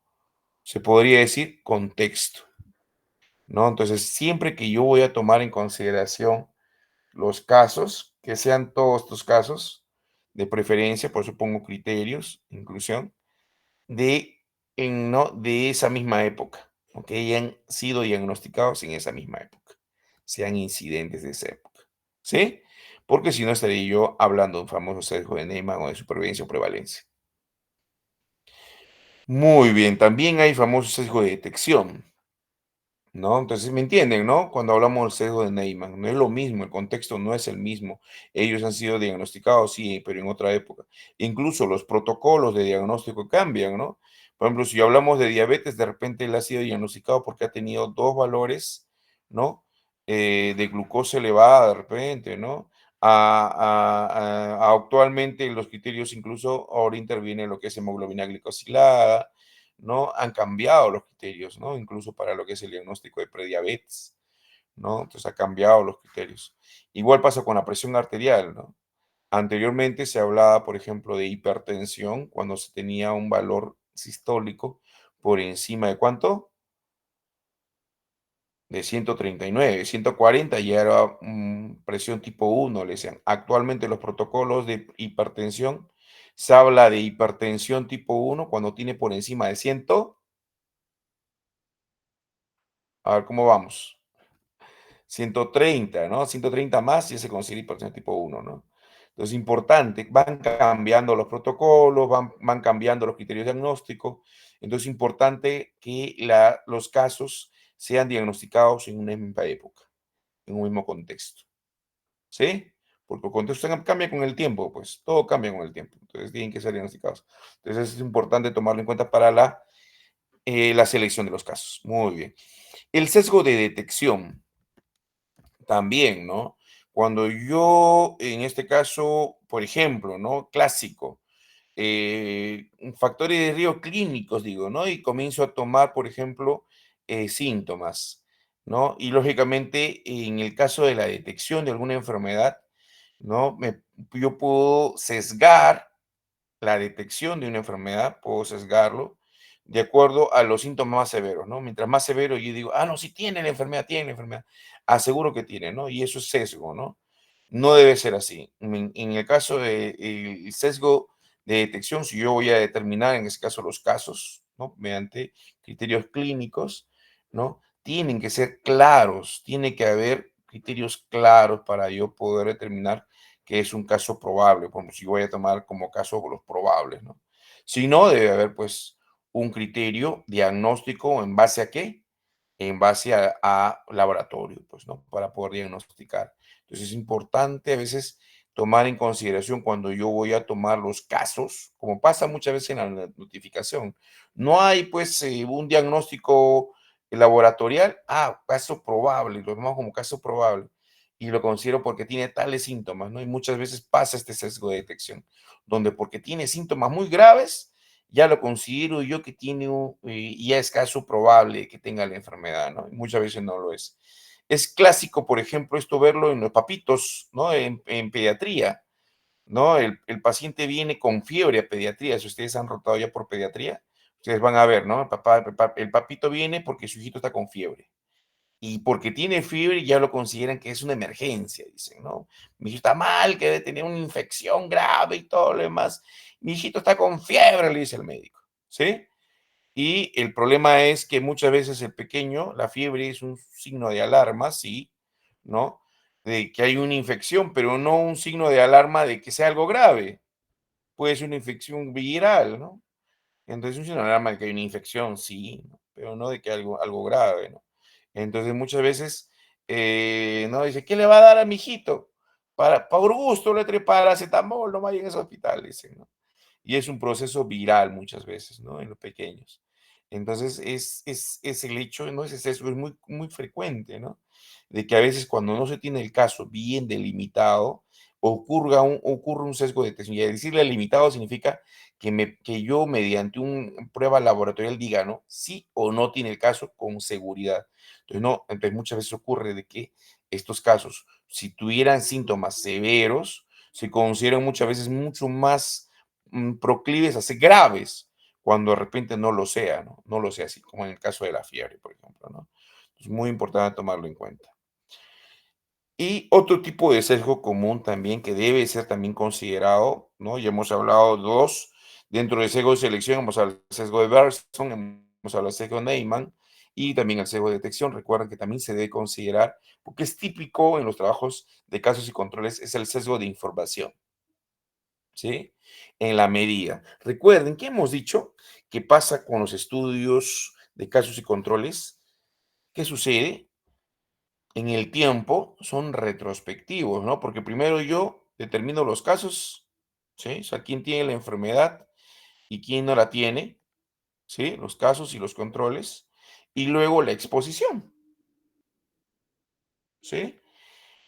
se podría decir, contexto. ¿No? Entonces, siempre que yo voy a tomar en consideración los casos, que sean todos estos casos, de preferencia, por eso pongo criterios, inclusión, ¿no? De esa misma época, o que hayan sido diagnosticados en esa misma época, sean incidentes de esa época, ¿sí? Porque si no estaría yo hablando de un famoso sesgo de Neyman o de supervivencia o prevalencia. Muy bien, también hay famoso sesgo de detección. ¿No? Entonces, ¿me entienden, no? Cuando hablamos del sesgo de Neyman, no es lo mismo, el contexto no es el mismo. Ellos han sido diagnosticados, sí, pero en otra época. Incluso los protocolos de diagnóstico cambian, ¿no? Por ejemplo, si hablamos de diabetes, de repente él ha sido diagnosticado porque ha tenido 2 valores, ¿no? De glucosa elevada de repente, ¿no? Actualmente los criterios incluso ahora interviene lo que es hemoglobina glicosilada, ¿no? Han cambiado los criterios, ¿no? Incluso para lo que es el diagnóstico de prediabetes, ¿no? Entonces ha cambiado los criterios. Igual pasa con la presión arterial, ¿no? Anteriormente se hablaba, por ejemplo, de hipertensión cuando se tenía un valor sistólico por encima de ¿cuánto? De 139, 140 ya era presión tipo 1, le decían. Actualmente los protocolos de hipertensión, se habla de hipertensión tipo 1 cuando tiene por encima de 100. A ver cómo vamos. 130, ¿no? 130 más y se considera hipertensión tipo 1, ¿no? Entonces, importante, van cambiando los protocolos, van cambiando los criterios diagnósticos. Entonces, importante que los casos sean diagnosticados en una misma época, en un mismo contexto, ¿sí? Porque el contexto cambia con el tiempo, pues todo cambia con el tiempo, entonces tienen que ser diagnosticados. Entonces es importante tomarlo en cuenta para la selección de los casos. Muy bien. El sesgo de detección también, ¿no? Cuando yo, en este caso, por ejemplo, ¿no? Clásico, factores de riesgo clínicos, digo, ¿no? Y comienzo a tomar, por ejemplo, síntomas, ¿no? Y lógicamente, en el caso de la detección de alguna enfermedad, ¿no? Yo puedo sesgar la detección de una enfermedad, puedo sesgarlo de acuerdo a los síntomas más severos, ¿no? Mientras más severo yo digo, no, si tiene la enfermedad, aseguro que tiene, ¿no? Y eso es sesgo, ¿no? No debe ser así. En el caso del sesgo de detección, si yo voy a determinar en ese caso los casos, ¿no? Mediante criterios clínicos, ¿no? Tienen que ser claros, tiene que haber criterios claros para yo poder determinar que es un caso probable, como si voy a tomar como caso los probables, ¿no? Si no, debe haber pues un criterio diagnóstico en base a qué, en base a laboratorio, pues, ¿no? Para poder diagnosticar. Entonces es importante a veces tomar en consideración cuando yo voy a tomar los casos, como pasa muchas veces en la notificación. No hay pues un diagnóstico laboratorial, caso probable, lo tomamos como caso probable y lo considero porque tiene tales síntomas, ¿no? Y muchas veces pasa este sesgo de detección, donde porque tiene síntomas muy graves, ya lo considero yo que tiene ya es caso probable que tenga la enfermedad, ¿no? Y muchas veces no lo es. Es clásico, por ejemplo, esto verlo en los papitos, ¿no? En pediatría, ¿no? El paciente viene con fiebre a pediatría. Si ustedes han rotado ya por pediatría, ustedes van a ver, ¿no? El papito viene porque su hijito está con fiebre. Y porque tiene fiebre ya lo consideran que es una emergencia, dicen, ¿no? Mi hijito está mal, que debe tener una infección grave y todo lo demás. Mi hijito está con fiebre, le dice el médico, ¿sí? Y el problema es que muchas veces el pequeño, la fiebre es un signo de alarma, sí, ¿no? De que hay una infección, pero no un signo de alarma de que sea algo grave. Puede ser una infección viral, ¿no? Entonces es una alarma de que hay una infección, sí, ¿no? Pero no de que algo grave, ¿no? Entonces muchas veces, no, dice, ¿qué le va a dar a mi hijito? Por gusto le trae paracetamol, no vaya en ese hospital, dicen, ¿no? Y es un proceso viral muchas veces, ¿no? En los pequeños. Entonces, es el hecho, ¿no? Ese sesgo es muy, muy frecuente, ¿no? De que a veces cuando no se tiene el caso bien delimitado, ocurre un sesgo de detección. Y decirle limitado significa que yo mediante una prueba laboratorial diga, ¿no? Sí o no tiene el caso con seguridad. Entonces, no, entonces muchas veces ocurre de que estos casos, si tuvieran síntomas severos, se consideran muchas veces mucho más proclives a ser graves cuando de repente no lo sea, ¿no? No lo sea así, como en el caso de la fiebre, por ejemplo, ¿no? Es muy importante tomarlo en cuenta. Y otro tipo de sesgo común también que debe ser también considerado, ¿no? Ya hemos hablado dos, dentro del sesgo de selección, hemos hablado del sesgo de Bergson, hemos hablado del sesgo de Neyman y también el sesgo de detección. Recuerden que también se debe considerar, porque es típico en los trabajos de casos y controles, es el sesgo de información. ¿Sí? En la medida. Recuerden que hemos dicho que pasa con los estudios de casos y controles. ¿Qué sucede? En el tiempo son retrospectivos, ¿no? Porque primero yo determino los casos, ¿sí? O sea, quién tiene la enfermedad y quién no la tiene, ¿sí? Los casos y los controles. Y luego la exposición, ¿sí?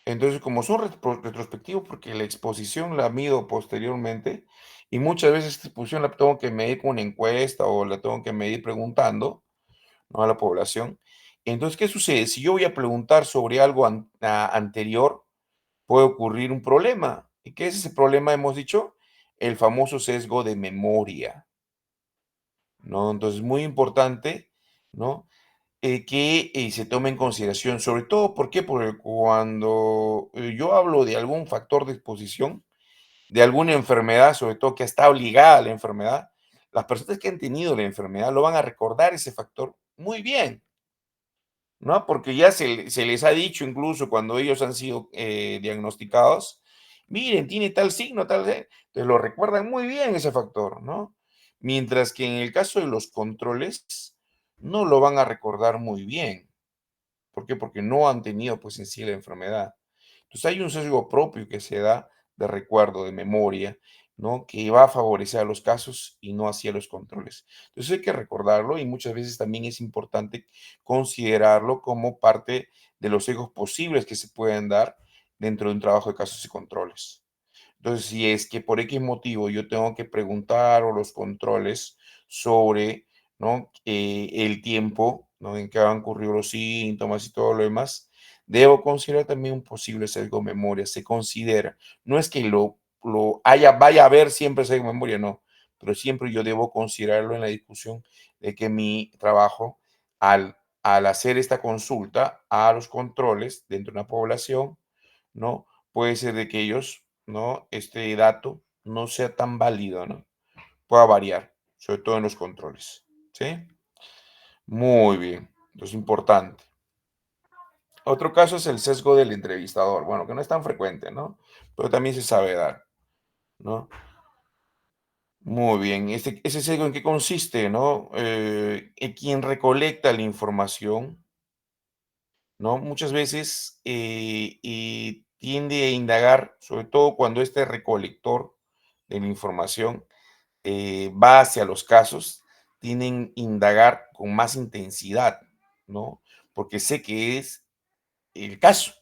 Entonces, como son retrospectivos, porque la exposición la mido posteriormente, y muchas veces esta exposición la tengo que medir con una encuesta o la tengo que medir preguntando, ¿no? A la población. Entonces, ¿qué sucede? Si yo voy a preguntar sobre algo anterior, puede ocurrir un problema. ¿Y qué es ese problema? Hemos dicho el famoso sesgo de memoria, ¿no? Entonces, muy importante, ¿no? Que se tome en consideración, sobre todo, ¿por qué? Porque cuando yo hablo de algún factor de exposición, de alguna enfermedad, sobre todo que está ligada a la enfermedad, las personas que han tenido la enfermedad lo van a recordar ese factor muy bien, ¿no? Porque ya se les ha dicho incluso cuando ellos han sido diagnosticados, miren, tiene tal signo, entonces lo recuerdan muy bien ese factor, ¿no? Mientras que en el caso de los controles, no lo van a recordar muy bien. ¿Por qué? Porque no han tenido, pues, en sí la enfermedad. Entonces, hay un sesgo propio que se da de recuerdo, de memoria, ¿no? Que va a favorecer a los casos y no hacia los controles. Entonces, hay que recordarlo y muchas veces también es importante considerarlo como parte de los sesgos posibles que se pueden dar dentro de un trabajo de casos y controles. Entonces, si es que por X motivo yo tengo que preguntar o los controles sobre, ¿no? El tiempo, ¿no? En que han ocurrido los síntomas y todo lo demás, debo considerar también un posible sesgo de memoria. Se considera, no es que vaya a haber siempre sesgo de memoria, no, pero siempre yo debo considerarlo en la discusión de que mi trabajo, al hacer esta consulta a los controles dentro de una población, ¿no? Puede ser de que ellos, ¿no? Este dato no sea tan válido, ¿no? Pueda variar, sobre todo en los controles, ¿sí? Muy bien, eso es importante. Otro caso es el sesgo del entrevistador, bueno, que no es tan frecuente, ¿no? Pero también se sabe dar, ¿no? Muy bien, ese sesgo en qué consiste, ¿no? En quien recolecta la información, ¿no? Muchas veces tiende a indagar, sobre todo cuando este recolector de la información va hacia los casos, tienen indagar con más intensidad, ¿no? Porque sé que es el caso,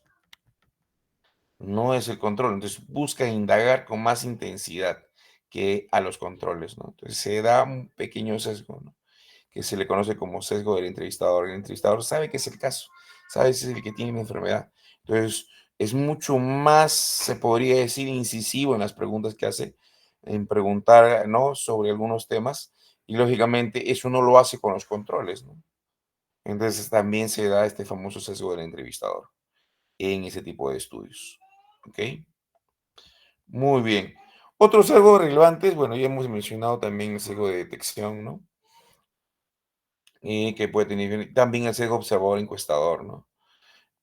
no es el control. Entonces busca indagar con más intensidad que a los controles, ¿no? Entonces se da un pequeño sesgo, ¿no? Que se le conoce como sesgo del entrevistador. El entrevistador sabe que es el caso, sabe si es el que tiene la enfermedad. Entonces es mucho más, se podría decir, incisivo en las preguntas que hace, en preguntar, ¿no? Sobre algunos temas. Y lógicamente eso no lo hace con los controles, ¿no? Entonces también se da este famoso sesgo del entrevistador en ese tipo de estudios. ¿Ok? Muy bien. Otros sesgos relevantes, bueno, ya hemos mencionado también el sesgo de detección, ¿no? Y que puede tener también el sesgo observador encuestador, ¿no?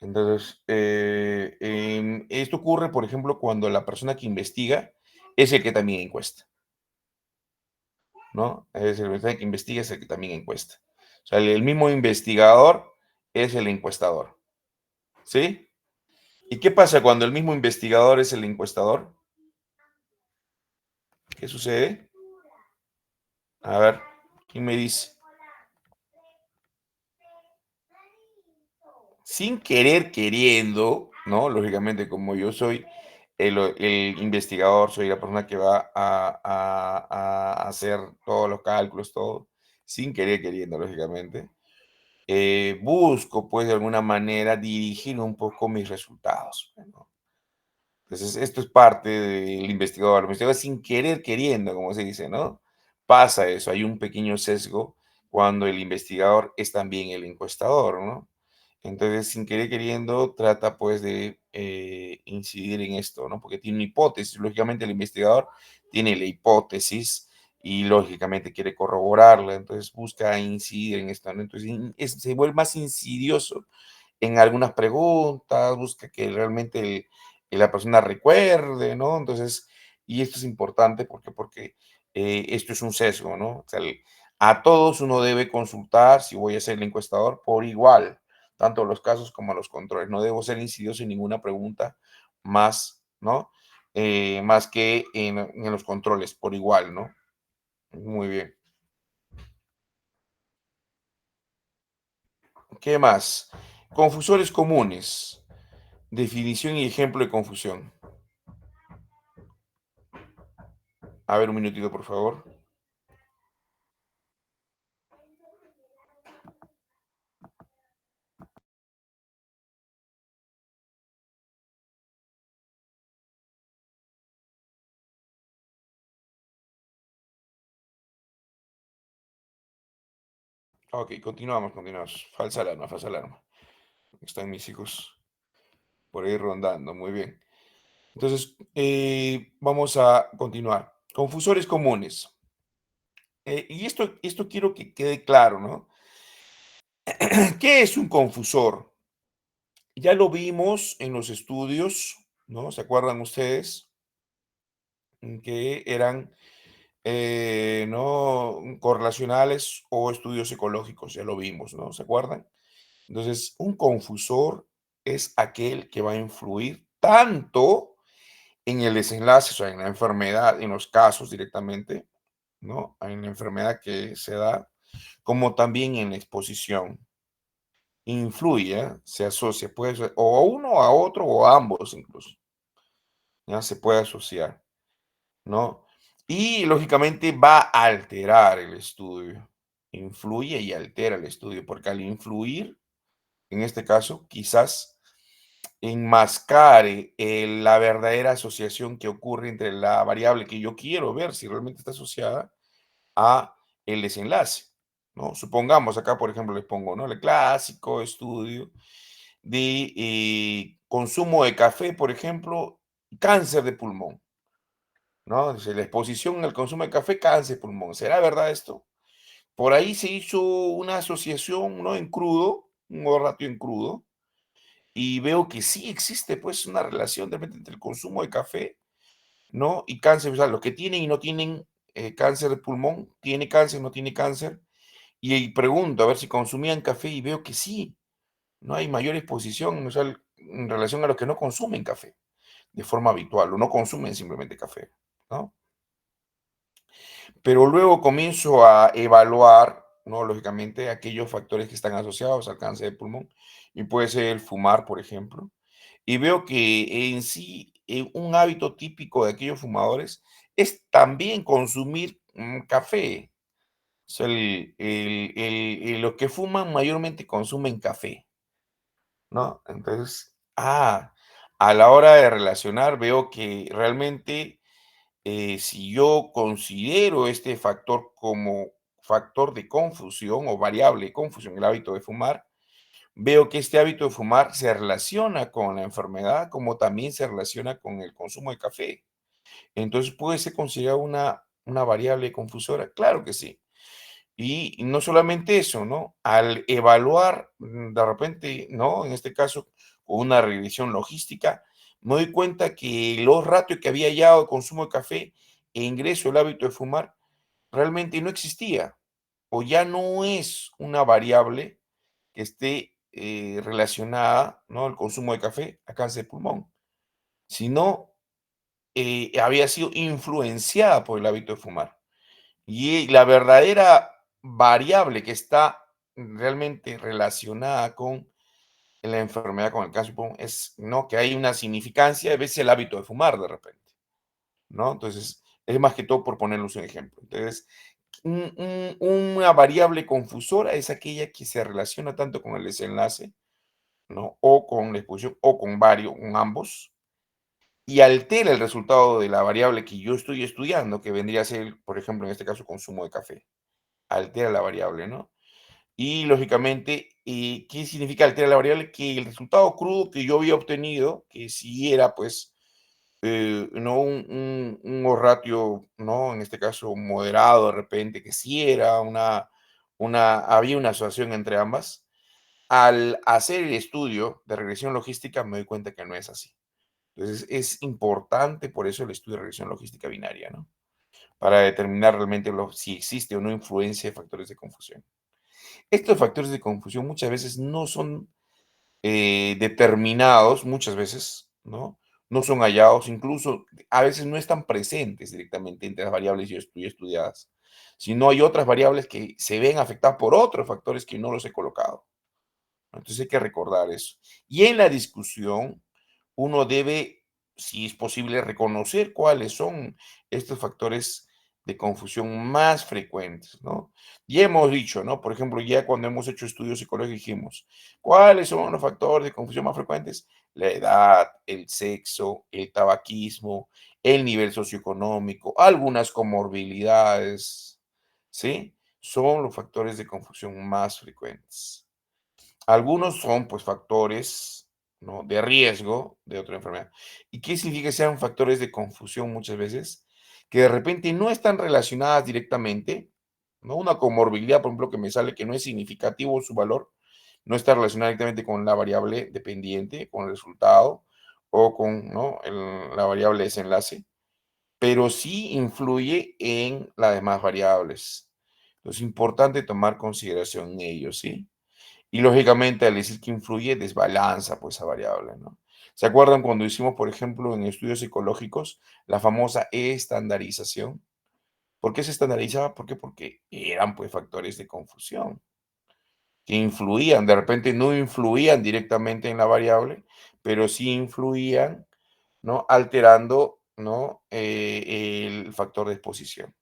Entonces, esto ocurre, por ejemplo, cuando la persona que investiga es el que también encuesta, ¿no? Es el persona que investiga es el que también encuesta. O sea, el mismo investigador es el encuestador, ¿sí? ¿Y qué pasa cuando el mismo investigador es el encuestador? ¿Qué sucede? A ver, ¿quién me dice? Sin querer queriendo, ¿no? Lógicamente, como yo soy el investigador, soy la persona que va a hacer todos los cálculos, todo, sin querer queriendo, lógicamente, busco, pues, de alguna manera dirigir un poco mis resultados, ¿no? Entonces, esto es parte del investigador. El investigador sin querer queriendo, como se dice, ¿no? Pasa eso, hay un pequeño sesgo cuando el investigador es también el encuestador, ¿no? Entonces, sin querer queriendo, trata pues de incidir en esto, ¿no? Porque tiene una hipótesis. Lógicamente, el investigador tiene la hipótesis y lógicamente quiere corroborarla. Entonces, busca incidir en esto, ¿no? Entonces, se vuelve más insidioso en algunas preguntas, busca que realmente la persona recuerde, ¿no? Entonces, y esto es importante porque esto es un sesgo, ¿no? O sea, a todos uno debe consultar, si voy a ser el encuestador, por igual, tanto los casos como los controles. No debo ser insidioso en ninguna pregunta más, ¿no? Más que en los controles, por igual, ¿no? Muy bien. ¿Qué más? Confusores comunes. Definición y ejemplo de confusión. A ver, un minutito, por favor. Ok, continuamos. Falsa alarma, falsa alarma. Están mis hijos por ahí rondando. Muy bien. Entonces, vamos a continuar. Confusores comunes. Y esto quiero que quede claro, ¿no? ¿Qué es un confusor? Ya lo vimos en los estudios, ¿no? ¿Se acuerdan ustedes? Que eran, ¿no? Correlacionales o estudios ecológicos, ya lo vimos, ¿no? ¿Se acuerdan? Entonces, un confusor es aquel que va a influir tanto en el desenlace, o sea, en la enfermedad, en los casos directamente, ¿no? En la enfermedad que se da, como también en la exposición. Influye, ¿eh? Se asocia, puede ser o a uno, a otro, o a ambos incluso, ya se puede asociar, ¿no? Y lógicamente va a alterar el estudio, influye y altera el estudio, porque al influir, en este caso, quizás enmascare la verdadera asociación que ocurre entre la variable que yo quiero ver si realmente está asociada a el desenlace, ¿no? Supongamos acá, por ejemplo, les pongo, ¿no? El clásico estudio de consumo de café, por ejemplo, cáncer de pulmón, ¿no? Dice, la exposición al consumo de café, cáncer de pulmón. ¿Será verdad esto? Por ahí se hizo una asociación, ¿no? En crudo, un ratio en crudo, y veo que sí existe, pues, una relación de repente entre el consumo de café, ¿no? Y cáncer, o sea, los que tienen y no tienen cáncer de pulmón, tiene cáncer, no tiene cáncer, y pregunto a ver si consumían café y veo que sí, no hay mayor exposición, o sea, en relación a los que no consumen café de forma habitual o no consumen simplemente café, ¿no? Pero luego comienzo a evaluar, ¿no? Lógicamente, aquellos factores que están asociados al cáncer de pulmón, y puede ser el fumar, por ejemplo, y veo que en sí un hábito típico de aquellos fumadores es también consumir café. O sea, los que fuman mayormente consumen café, ¿no? Entonces, a la hora de relacionar veo que realmente si yo considero este factor como factor de confusión o variable de confusión, el hábito de fumar, veo que este hábito de fumar se relaciona con la enfermedad como también se relaciona con el consumo de café. Entonces, ¿puede ser considerado una variable confusora? Claro que sí. Y no solamente eso, ¿no? Al evaluar, de repente, ¿no? En este caso, con una regresión logística, me doy cuenta que los ratios que había hallado de consumo de café e ingreso el hábito de fumar realmente no existía o ya no es una variable que esté relacionada, ¿no? El consumo de café a cáncer de pulmón, sino había sido influenciada por el hábito de fumar. Y la verdadera variable que está realmente relacionada con la enfermedad, con el cáncer de pulmón, es, ¿no? Que hay una significancia, a veces el hábito de fumar de repente, ¿no? Entonces, es más que todo por ponerles un ejemplo. Entonces, una variable confusora es aquella que se relaciona tanto con el desenlace, ¿no? O con la exposición, o con varios, con ambos, y altera el resultado de la variable que yo estoy estudiando, que vendría a ser, por ejemplo, en este caso, consumo de café. Altera la variable, ¿no? Y lógicamente, ¿qué significa altera la variable? Que el resultado crudo que yo había obtenido, que si era pues, no un ratio, ¿no? En este caso moderado de repente, que sí era había una asociación entre ambas. Al hacer el estudio de regresión logística me doy cuenta que no es así. Entonces es importante por eso el estudio de regresión logística binaria, ¿no? Para determinar realmente si existe o no influencia de factores de confusión. Estos factores de confusión muchas veces no son determinados, muchas veces, ¿no? No son hallados, incluso a veces no están presentes directamente entre las variables yo estudiadas, sino hay otras variables que se ven afectadas por otros factores que no los he colocado. Entonces hay que recordar eso. Y en la discusión, uno debe, si es posible, reconocer cuáles son estos factores de confusión más frecuentes, ¿no? Ya hemos dicho, ¿no? Por ejemplo, ya cuando hemos hecho estudios psicológicos dijimos, ¿cuáles son los factores de confusión más frecuentes? La edad, el sexo, el tabaquismo, el nivel socioeconómico, algunas comorbilidades, ¿sí? Son los factores de confusión más frecuentes. Algunos son, pues, factores, ¿no?, de riesgo de otra enfermedad. ¿Y qué significa que sean factores de confusión muchas veces? Que de repente no están relacionadas directamente, ¿no? Una comorbilidad, por ejemplo, que me sale que no es significativo su valor, no está relacionada directamente con la variable dependiente, con el resultado o con, ¿no?, la variable desenlace, pero sí influye en las demás variables. Entonces, es importante tomar consideración en ello, ¿sí? Y lógicamente, al decir que influye, desbalanza pues esa variable, ¿no? ¿Se acuerdan cuando hicimos, por ejemplo, en estudios psicológicos, la famosa estandarización? ¿Por qué se estandarizaba? ¿Por qué? Porque eran pues factores de confusión que influían, de repente no influían directamente en la variable, pero sí influían, ¿no? Alterando, ¿no? El factor de exposición.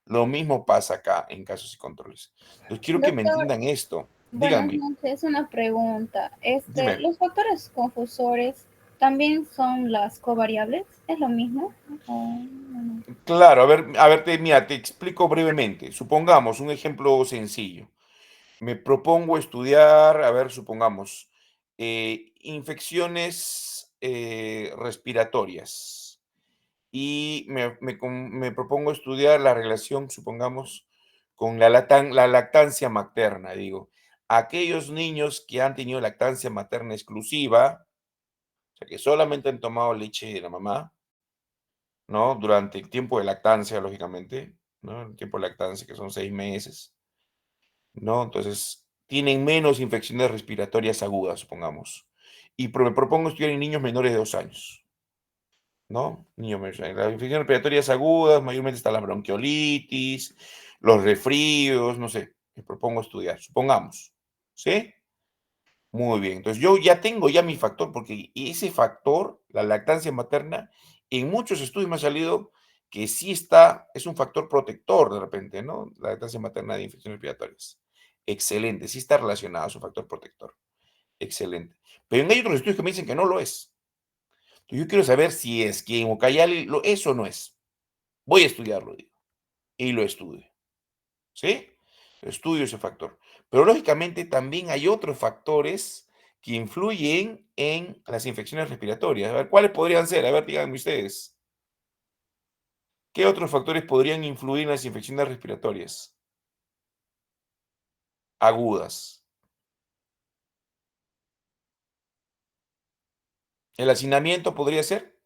Lo mismo pasa acá en casos y controles. Entonces quiero que me Doctor, entiendan esto. buenas Díganme, noches. Una pregunta. dime. ¿Los factores confusores también son las covariables? ¿Es lo mismo? No? Claro, a ver, mira, te explico brevemente. Supongamos un ejemplo sencillo. Me propongo estudiar, a ver, supongamos, infecciones respiratorias. Y me propongo estudiar la relación, supongamos, con la lactancia materna, digo. Aquellos niños que han tenido lactancia materna exclusiva, o sea, que solamente han tomado leche de la mamá, ¿no? Durante el tiempo de lactancia, lógicamente, ¿no? El tiempo de lactancia, que son 6 meses, ¿no? Entonces, tienen menos infecciones respiratorias agudas, supongamos. Y me propongo estudiar en niños menores de 2 años. ¿No? Niños menores. Las infecciones respiratorias agudas, mayormente está la bronquiolitis, los resfríos, no sé, me propongo estudiar, supongamos, ¿sí? Muy bien, entonces yo ya tengo ya mi factor, porque ese factor, la lactancia materna, en muchos estudios me ha salido que sí está, es un factor protector de repente, ¿no? La lactancia materna de infecciones respiratorias. Excelente, sí está relacionado, es un factor protector. Excelente. Pero hay otros estudios que me dicen que no lo es. Entonces, yo quiero saber si es que en Ucayali lo es o no es. Voy a estudiarlo, digo, y lo estudio, ¿sí? Estudio ese factor. Pero lógicamente también hay otros factores que influyen en las infecciones respiratorias. A ver, ¿cuáles podrían ser? A ver, díganme ustedes. ¿Qué otros factores podrían influir en las infecciones respiratorias agudas? ¿El hacinamiento podría ser?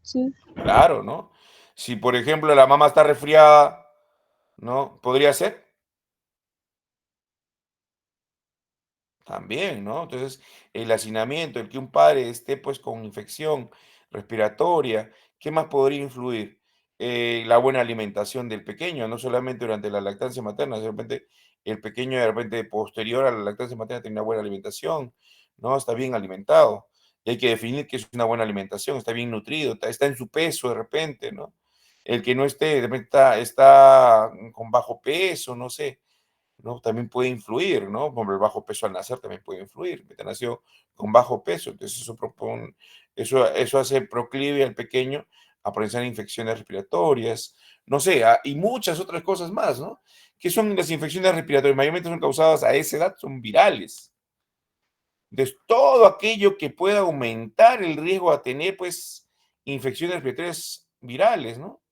Sí, Claro, ¿no? Si, por ejemplo, la mamá está resfriada, ¿no? ¿Podría ser? También, ¿no? Entonces, el hacinamiento, el que un padre esté pues con infección respiratoria, ¿qué más podría influir? La buena alimentación del pequeño, no solamente durante la lactancia materna, de repente el pequeño de repente posterior a la lactancia materna tiene una buena alimentación, ¿no? Está bien alimentado. Y hay que definir qué es una buena alimentación, está bien nutrido, está en su peso de repente, ¿no? El que no esté, de repente está con bajo peso, no sé, ¿no? También puede influir, ¿no? Como el bajo peso al nacer también puede influir. Que nació con bajo peso, entonces eso hace proclive al pequeño a presentar infecciones respiratorias, no sé, y muchas otras cosas más, ¿no? ¿Qué son las infecciones respiratorias? Mayormente son causadas a esa edad, son virales. Entonces, todo aquello que pueda aumentar el riesgo a tener, pues, infecciones respiratorias virales, ¿no?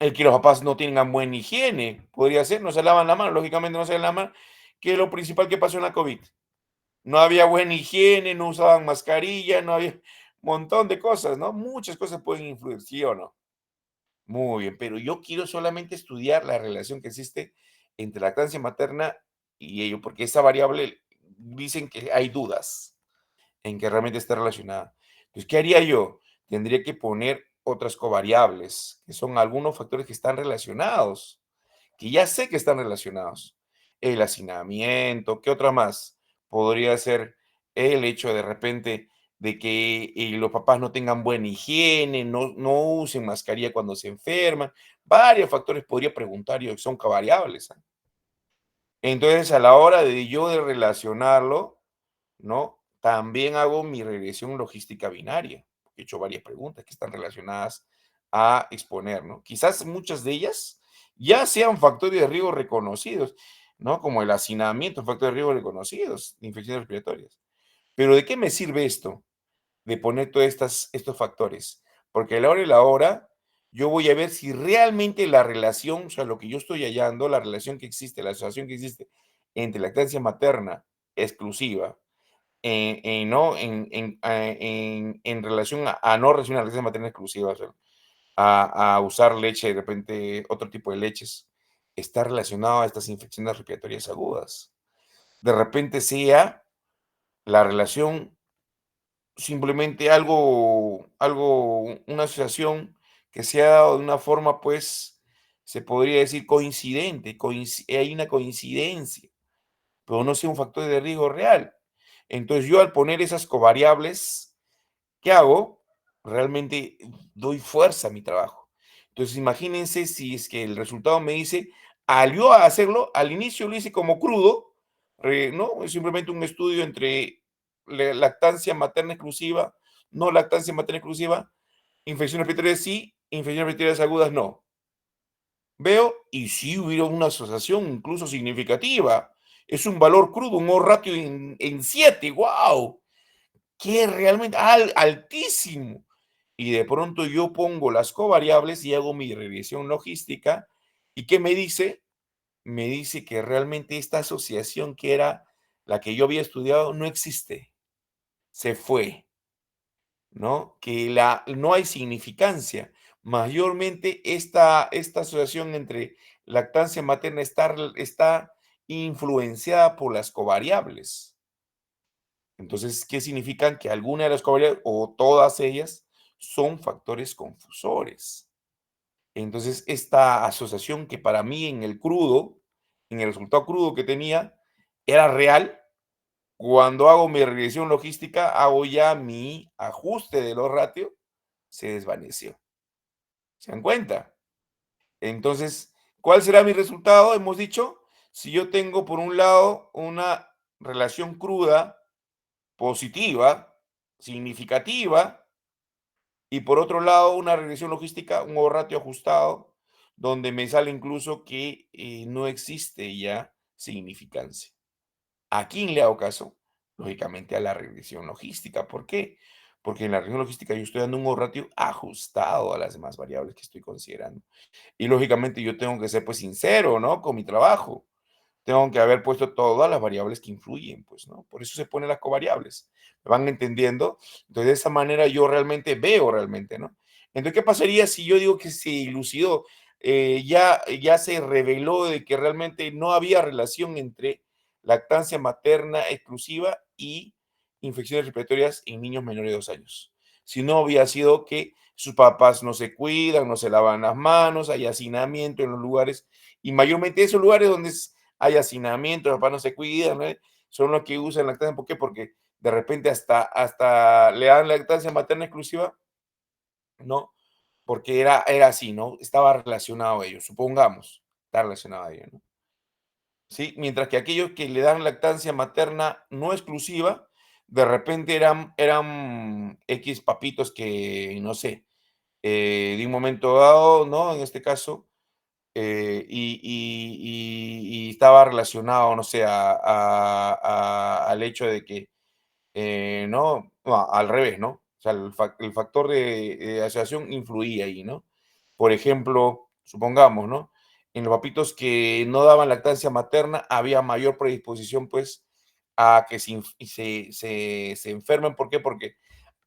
El que los papás no tengan buena higiene, podría ser, no se lavan la mano, lógicamente no se lavan la mano, que es lo principal que pasó en la COVID. No había buena higiene, no usaban mascarilla, no había un montón de cosas, ¿no? Muchas cosas pueden influir, ¿sí o no? Muy bien, pero yo quiero solamente estudiar la relación que existe entre lactancia materna y ello, porque esa variable dicen que hay dudas en que realmente esté relacionada. Entonces, ¿qué haría yo? Tendría que poner otras covariables, que son algunos factores que están relacionados, que ya sé que están relacionados. El hacinamiento, ¿qué otra más? Podría ser el hecho de repente de que los papás no tengan buena higiene, no usen mascarilla cuando se enferman. Varios factores podría preguntar yo, que son covariables. ¿Ah? Entonces, a la hora de yo de relacionarlo, ¿no? También hago mi regresión logística binaria. He hecho varias preguntas que están relacionadas a exponer, ¿no? Quizás muchas de ellas ya sean factores de riesgo reconocidos, ¿no? Como el hacinamiento, factores de riesgo reconocidos, de infecciones respiratorias. Pero ¿de qué me sirve esto? De poner todos estos factores. Porque a la hora y la hora, yo voy a ver si realmente la relación, o sea, lo que yo estoy hallando, la relación que existe, la asociación que existe entre lactancia materna exclusiva no, en relación a no recibir una lactancia materna exclusiva, o sea, a usar leche, de repente otro tipo de leches. está relacionado a estas infecciones respiratorias agudas. De repente sea la relación simplemente una asociación que se ha dado de una forma, pues, se podría decir coincidente, hay una coincidencia, pero no sea un factor de riesgo real. Entonces yo al poner esas covariables, ¿qué hago? Realmente doy fuerza a mi trabajo. Entonces imagínense si es que el resultado me dice, al yo hacerlo, al inicio lo hice como crudo, ¿no? Es simplemente un estudio entre lactancia materna exclusiva, no lactancia materna exclusiva, infecciones respiratorias sí, infecciones respiratorias agudas no. Veo y sí hubo una asociación incluso significativa. Es un valor crudo, un ratio en 7, ¡wow! Que es realmente altísimo. Y de pronto yo pongo las covariables y hago mi regresión logística. ¿Y qué me dice? Me dice que realmente esta asociación que era la que yo había estudiado no existe, se fue, ¿no? Que no hay significancia. Mayormente esta asociación entre lactancia materna está influenciada por las covariables. Entonces, ¿qué significan? Que alguna de las covariables o todas ellas son factores confusores. Entonces, esta asociación que para mí en el crudo, en el resultado crudo que tenía, era real. Cuando hago mi regresión logística, hago ya mi ajuste de los ratios, se desvaneció. ¿Se dan cuenta? Entonces, ¿cuál será mi resultado? Hemos dicho, si yo tengo por un lado una relación cruda positiva, significativa, y por otro lado una regresión logística, un ratio ajustado, donde me sale incluso que no existe ya significancia. ¿A quién le hago caso? Lógicamente a la regresión logística. ¿Por qué? Porque en la regresión logística yo estoy dando un ratio ajustado a las demás variables que estoy considerando. Y lógicamente yo tengo que ser pues sincero, ¿no? Con mi trabajo. Tengo que haber puesto todas las variables que influyen, pues, ¿no? Por eso se ponen las covariables. ¿Me van entendiendo? Entonces, de esa manera yo realmente veo realmente, ¿no? Entonces, ¿qué pasaría si yo digo que se dilucidó, ya se reveló de que realmente no había relación entre lactancia materna exclusiva y infecciones respiratorias en niños menores de 2 años? Si no había sido que sus papás no se cuidan, no se lavan las manos, hay hacinamiento en los lugares, y mayormente esos lugares donde hay hacinamiento, los papás no se cuidan, ¿no? Son los que usan lactancia. ¿Por qué? Porque de repente hasta le dan lactancia materna exclusiva, ¿no? Porque era así, ¿no? Estaba relacionado a ellos, supongamos, está relacionado a ellos, ¿no? ¿Sí? Mientras que aquellos que le dan lactancia materna no exclusiva, de repente eran X papitos que, no sé, de un momento dado, ¿no? En este caso, y estaba relacionado, no sé, al hecho de que, no, al revés, ¿no? O sea, el factor de asociación influía ahí, ¿no? Por ejemplo, supongamos, ¿no? En los papitos que no daban lactancia materna había mayor predisposición, pues, a que se enfermen. ¿Por qué? Porque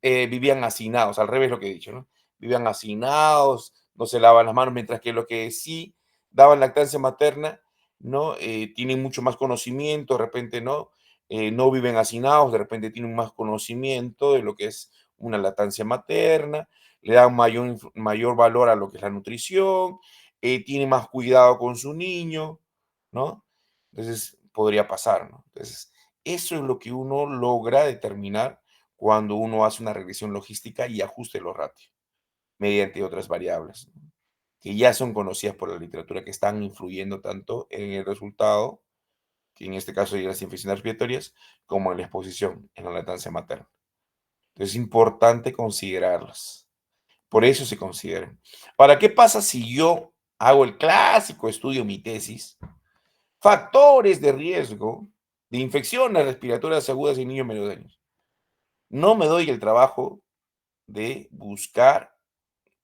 vivían hacinados, al revés lo que he dicho, ¿no? Vivían hacinados, no se lavan las manos, mientras que los que sí daban lactancia materna, ¿no? Tienen mucho más conocimiento, de repente, ¿no? No viven hacinados, de repente tienen más conocimiento de lo que es una lactancia materna, le dan mayor valor a lo que es la nutrición, tienen más cuidado con su niño, ¿no? Entonces, podría pasar, ¿no? Entonces, eso es lo que uno logra determinar cuando uno hace una regresión logística y ajuste los ratios mediante otras variables, ¿no? Que ya son conocidas por la literatura, que están influyendo tanto en el resultado, que en este caso de las infecciones respiratorias, como en la exposición, en la lactancia materna. Entonces es importante considerarlas. Por eso se consideran. ¿Para qué pasa si yo hago el clásico estudio, mi tesis? Factores de riesgo de infecciones respiratorias agudas en niños menores de años. No me doy el trabajo de buscar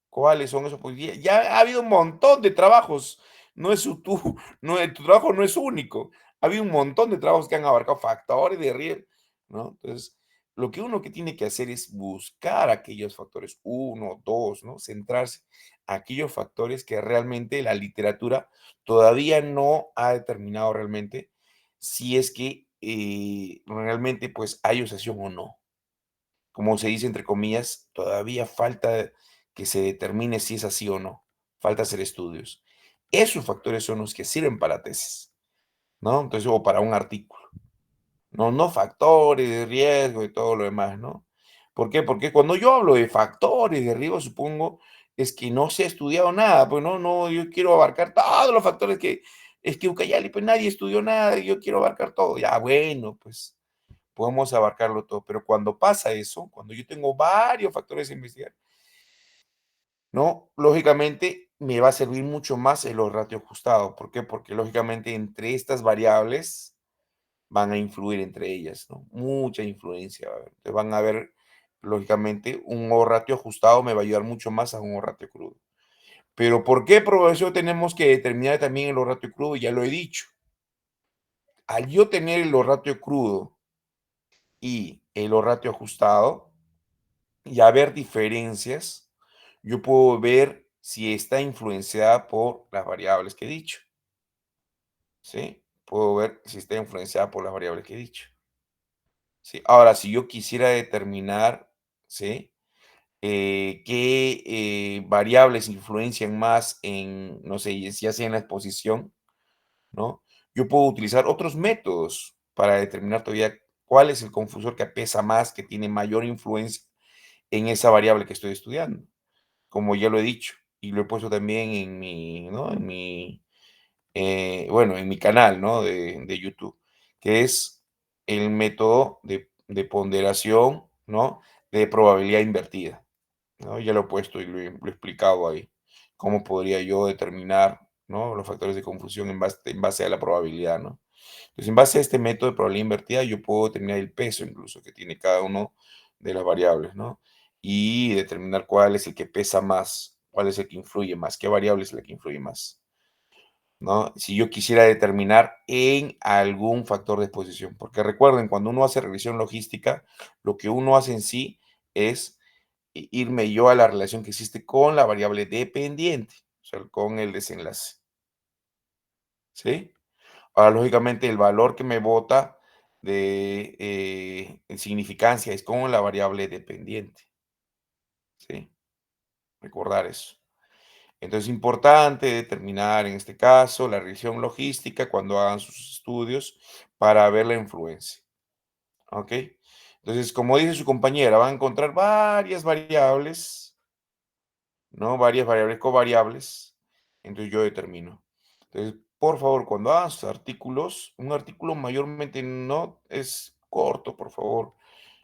cuáles son esos, porque ya ha habido un montón de trabajos, no es no, tu trabajo no es único, ha habido un montón de trabajos que han abarcado factores de riesgo, ¿no? Entonces, lo que uno que tiene que hacer es buscar aquellos factores, uno, dos, ¿no? Centrarse a aquellos factores que realmente la literatura todavía no ha determinado realmente si es que realmente pues hay asociación o no. Como se dice entre comillas, todavía falta que se determine si es así o no. Falta hacer estudios. Esos factores son los que sirven para tesis, ¿no? Entonces, o para un artículo. No factores de riesgo y todo lo demás, ¿no? ¿Por qué? Porque cuando yo hablo de factores de riesgo, supongo, es que no se ha estudiado nada, pues no, yo quiero abarcar todos los factores que, es que Ucayali, pues nadie estudió nada, y yo quiero abarcar todo. Ya, bueno, pues podemos abarcarlo todo, pero cuando pasa eso, cuando yo tengo varios factores a investigar, ¿no? Lógicamente me va a servir mucho más el ratio ajustado. ¿Por qué? Porque lógicamente entre estas variables van a influir entre ellas, ¿no? Mucha influencia va a haber. Entonces van a haber, lógicamente, un O-ratio ajustado me va a ayudar mucho más a un O-ratio crudo. Pero ¿por qué, profesor, tenemos que determinar también el O-ratio crudo? Ya lo he dicho. Al yo tener el O-ratio crudo y el O-ratio ajustado y haber diferencias, yo puedo ver si está influenciada por las variables que he dicho, ¿sí? Puedo ver si está influenciada por las variables que he dicho. Sí, ahora, si yo quisiera determinar, ¿sí? Qué variables influencian más en, no sé, ya sea en la exposición, ¿no? Yo puedo utilizar otros métodos para determinar todavía cuál es el confusor que pesa más, que tiene mayor influencia en esa variable que estoy estudiando, como ya lo he dicho, y lo he puesto también en mi, ¿no? En mi, bueno, en mi canal, ¿no? De YouTube, que es el método de ponderación, ¿no? De probabilidad invertida, ¿no? Ya lo he puesto y lo he explicado ahí. Cómo podría yo determinar, ¿no? Los factores de confusión en base a la probabilidad, ¿no? Entonces, en base a este método de probabilidad invertida, yo puedo determinar el peso incluso que tiene cada uno de las variables, ¿no? Y determinar cuál es el que pesa más, cuál es el que influye más, qué variable es la que influye más, ¿no? Si yo quisiera determinar en algún factor de exposición, porque recuerden, cuando uno hace revisión logística, lo que uno hace en sí es irme yo a la relación que existe con la variable dependiente, o sea, con el desenlace, ¿sí? Ahora, lógicamente, el valor que me bota de en significancia es con la variable dependiente, ¿sí? Recordar eso. Entonces, es importante determinar en este caso la revisión logística cuando hagan sus estudios para ver la influencia, ¿ok? Entonces, como dice su compañera, van a encontrar varias variables, ¿no? Varias variables covariables. Entonces, yo determino. Entonces, por favor, cuando hagan sus artículos, un artículo mayormente no es corto, por favor.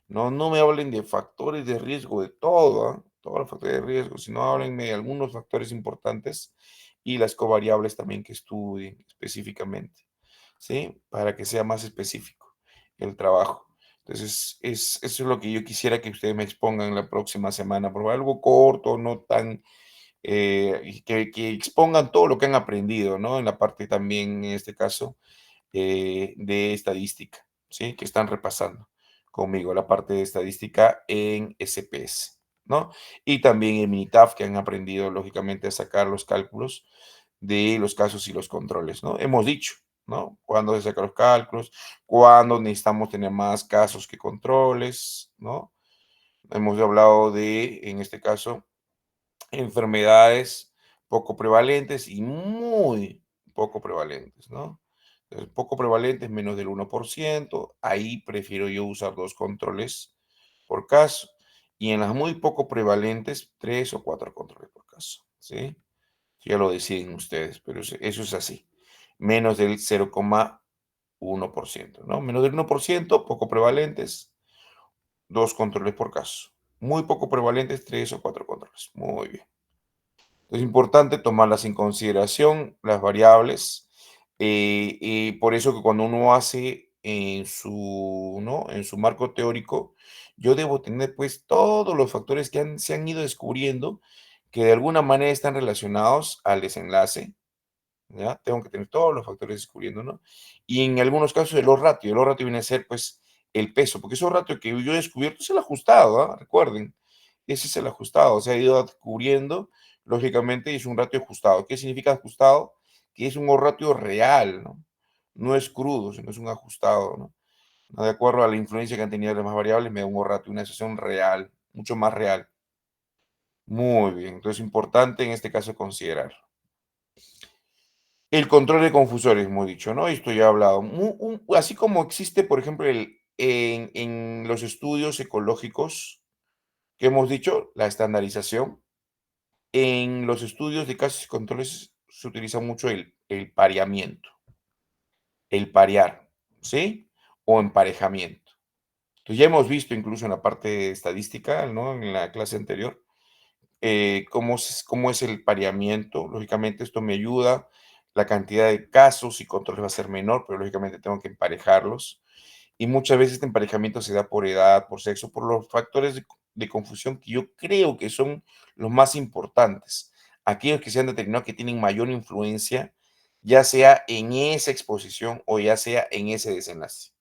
No me hablen de factores de riesgo de todo, ¿ah? Todos los factores de riesgo, sino háblenme de algunos factores importantes y las covariables también que estudien específicamente, ¿sí? Para que sea más específico el trabajo. Entonces, eso es lo que yo quisiera que ustedes me expongan la próxima semana, por algo corto, no tan, y que expongan todo lo que han aprendido, ¿no? En la parte también, en este caso, de estadística, ¿sí? Que están repasando conmigo la parte de estadística en SPS, ¿no? Y también en Minitab, que han aprendido lógicamente a sacar los cálculos de los casos y los controles, ¿no? Hemos dicho, ¿no? Cuándo se sacan los cálculos, cuándo necesitamos tener más casos que controles, ¿no? Hemos hablado de, en este caso, enfermedades poco prevalentes y muy poco prevalentes, ¿no? Poco prevalentes, menos del 1%, ahí prefiero yo usar 2 controles por caso, y en las muy poco prevalentes, 3 o 4 controles por caso, ¿sí? Ya lo deciden ustedes, pero eso es así, menos del 0,1%, ¿no? Menos del 1%, poco prevalentes, 2 controles por caso. Muy poco prevalentes, 3 o 4 controles. Muy bien. Es importante tomarlas en consideración, las variables. Por eso que cuando uno hace en su, ¿no? En su marco teórico, yo debo tener pues todos los factores que se han ido descubriendo que de alguna manera están relacionados al desenlace, ¿ya? Tengo que tener todos los factores descubriendo, ¿no? Y en algunos casos el O-ratio viene a ser pues el peso, porque esos ratios que yo he descubierto es el ajustado, ¿ah? Recuerden, ese es el ajustado, se ha ido descubriendo, lógicamente, y es un ratio ajustado. ¿Qué significa ajustado? Que es un ratio real, ¿no? No es crudo, sino es un ajustado, ¿no? De acuerdo a la influencia que han tenido las demás variables, me da un ratio, una asociación real, mucho más real. Muy bien, entonces es importante en este caso considerar. El control de confusores, hemos dicho, ¿no? Esto ya he hablado. Así como existe, por ejemplo, en los estudios ecológicos que hemos dicho, la estandarización, en los estudios de casos y controles se utiliza mucho el pareamiento, el parear, ¿sí? O emparejamiento. Entonces ya hemos visto incluso en la parte estadística, ¿no? En la clase anterior, cómo es el pareamiento. Lógicamente esto me ayuda, la cantidad de casos y controles va a ser menor, pero lógicamente tengo que emparejarlos. Y muchas veces este emparejamiento se da por edad, por sexo, por los factores de confusión que yo creo que son los más importantes. Aquellos que se han determinado que tienen mayor influencia, ya sea en esa exposición o ya sea en ese desenlace,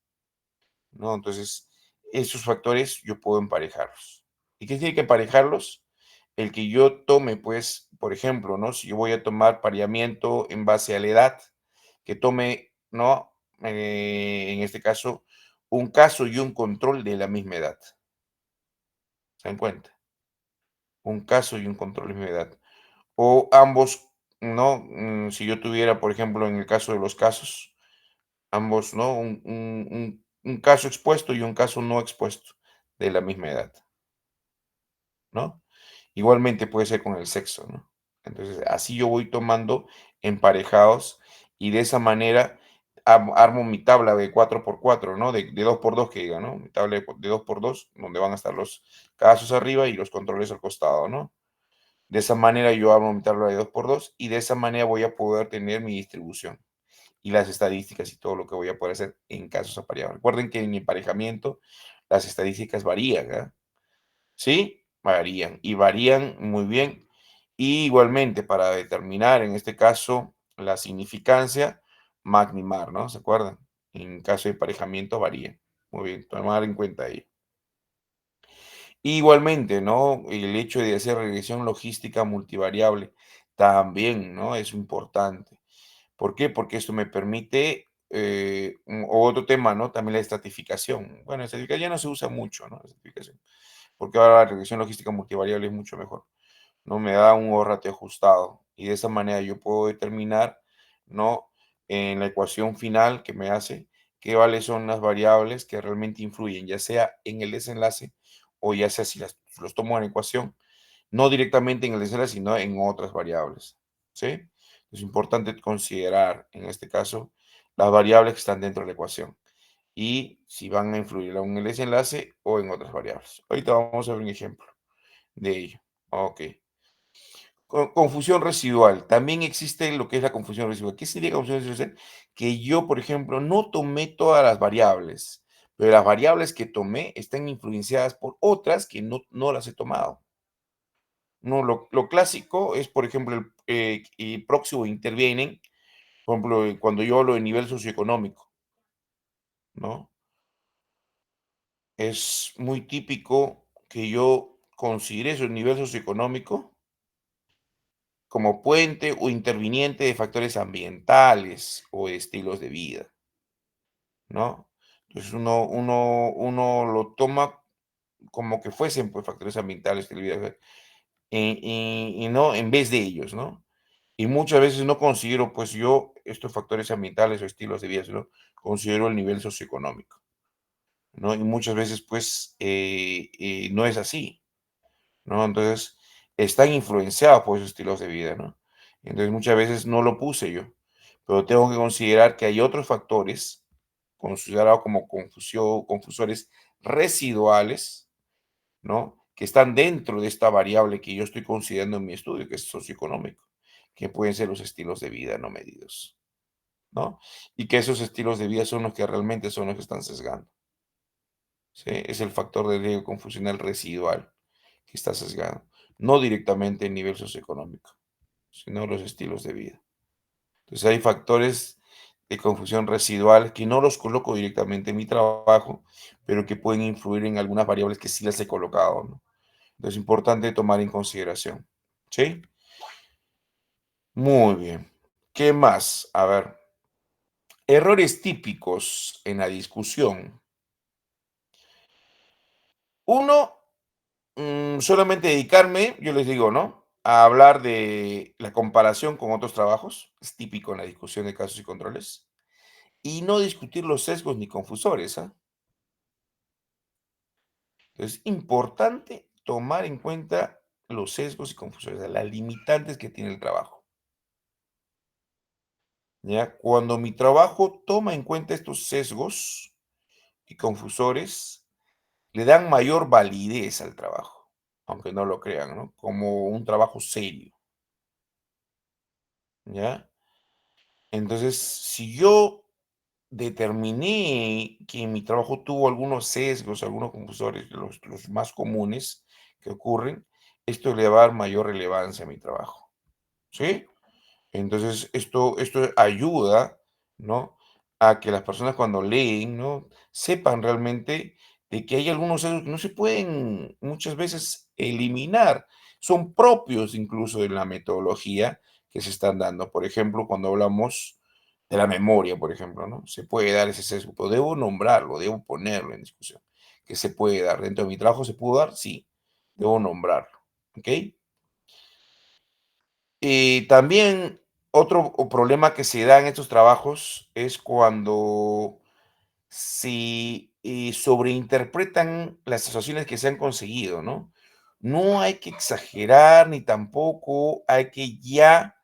¿no? Entonces, esos factores yo puedo emparejarlos. ¿Y qué tiene que emparejarlos? El que yo tome, pues, por ejemplo, ¿no? Si yo voy a tomar pareamiento en base a la edad, que tome, ¿no? En este caso, un caso y un control de la misma edad. ¿Se dan cuenta? Un caso y un control de la misma edad. O ambos, ¿no? Si yo tuviera, por ejemplo, en el caso de los casos, ambos, ¿no? Un caso expuesto y un caso no expuesto de la misma edad, ¿no? Igualmente puede ser con el sexo, ¿no? Entonces, así yo voy tomando emparejados y de esa manera armo mi tabla de 4x4, ¿no? De 2x2 que diga, ¿no? Mi tabla de 2x2, donde van a estar los casos arriba y los controles al costado, ¿no? De esa manera yo armo mi tabla de 2x2 y de esa manera voy a poder tener mi distribución y las estadísticas y todo lo que voy a poder hacer en casos apareados. Recuerden que en emparejamiento las estadísticas varían, ¿ah? ¿Sí? Varían y varían muy bien. Y igualmente para determinar, en este caso, la significancia, Magnimar, ¿no? ¿Se acuerdan? En caso de emparejamiento varía. Muy bien, tomar en cuenta ello. Igualmente, ¿no? El hecho de hacer regresión logística multivariable también, ¿no? Es importante. ¿Por qué? Porque esto me permite, otro tema, ¿no? También la estratificación. Bueno, la estratificación ya no se usa mucho, ¿no? La estratificación, porque ahora la regresión logística multivariable es mucho mejor, ¿no? Me da un ratio ajustado y de esa manera yo puedo determinar, ¿no? En la ecuación final que me hace, qué vales son las variables que realmente influyen, ya sea en el desenlace o ya sea si los tomo en ecuación, no directamente en el desenlace, sino en otras variables, ¿sí? Es importante considerar, en este caso, las variables que están dentro de la ecuación y si van a influir en el desenlace o en otras variables. Ahorita vamos a ver un ejemplo de ello. Ok. Confusión residual. También existe lo que es la confusión residual. ¿Qué significa confusión residual? Que yo, por ejemplo, no tomé todas las variables, pero las variables que tomé están influenciadas por otras que no las he tomado. No, lo clásico es, por ejemplo, y próximo intervienen, por ejemplo, cuando yo hablo de nivel socioeconómico, ¿no? Es muy típico que yo considere su nivel socioeconómico como puente o interviniente de factores ambientales o estilos de vida, ¿no? Entonces uno lo toma como que fuesen pues, factores ambientales, estilo de vida, y no en vez de ellos, ¿no? Y muchas veces no considero, pues yo, estos factores ambientales o estilos de vida, sino considero el nivel socioeconómico, ¿no? Y muchas veces, pues, no es así, ¿no? Entonces, están influenciados por esos estilos de vida, ¿no? Entonces, muchas veces no lo puse yo, pero tengo que considerar que hay otros factores considerados como confusores residuales, ¿no? Que están dentro de esta variable que yo estoy considerando en mi estudio, que es socioeconómico, que pueden ser los estilos de vida no medidos, ¿no? Y que esos estilos de vida son los que realmente son los que están sesgando, ¿sí? Es el factor de riesgo confusional residual que está sesgado, no directamente el nivel socioeconómico, sino los estilos de vida. Entonces hay factores de confusión residual que no los coloco directamente en mi trabajo, pero que pueden influir en algunas variables que sí las he colocado, ¿no? Entonces, es importante tomar en consideración. ¿Sí? Muy bien. ¿Qué más? A ver, errores típicos en la discusión. Uno, solamente dedicarme, yo les digo, ¿no? A hablar de la comparación con otros trabajos, es típico en la discusión de casos y controles, y no discutir los sesgos ni confusores, ¿ah? Es importante tomar en cuenta los sesgos y confusores, las limitantes que tiene el trabajo. ¿Ya? Cuando mi trabajo toma en cuenta estos sesgos y confusores, le dan mayor validez al trabajo, aunque no lo crean, ¿no? Como un trabajo serio, ¿ya? Entonces, si yo determiné que mi trabajo tuvo algunos sesgos, algunos confusores, los más comunes que ocurren, esto le va a dar mayor relevancia a mi trabajo, ¿sí? Entonces, esto ayuda, ¿no? A que las personas cuando leen, ¿no? Sepan realmente de que hay algunos sesgos que no se pueden muchas veces eliminar, son propios incluso de la metodología que se están dando. Por ejemplo, cuando hablamos de la memoria, por ejemplo, ¿no? Se puede dar ese sesgo, pero debo nombrarlo, debo ponerlo en discusión. ¿Que se puede dar? ¿Dentro de mi trabajo se pudo dar? Sí, debo nombrarlo, ¿ok? También problema que se da en estos trabajos es cuando se sobreinterpretan las asociaciones que se han conseguido, ¿no? No hay que exagerar ni tampoco hay que ya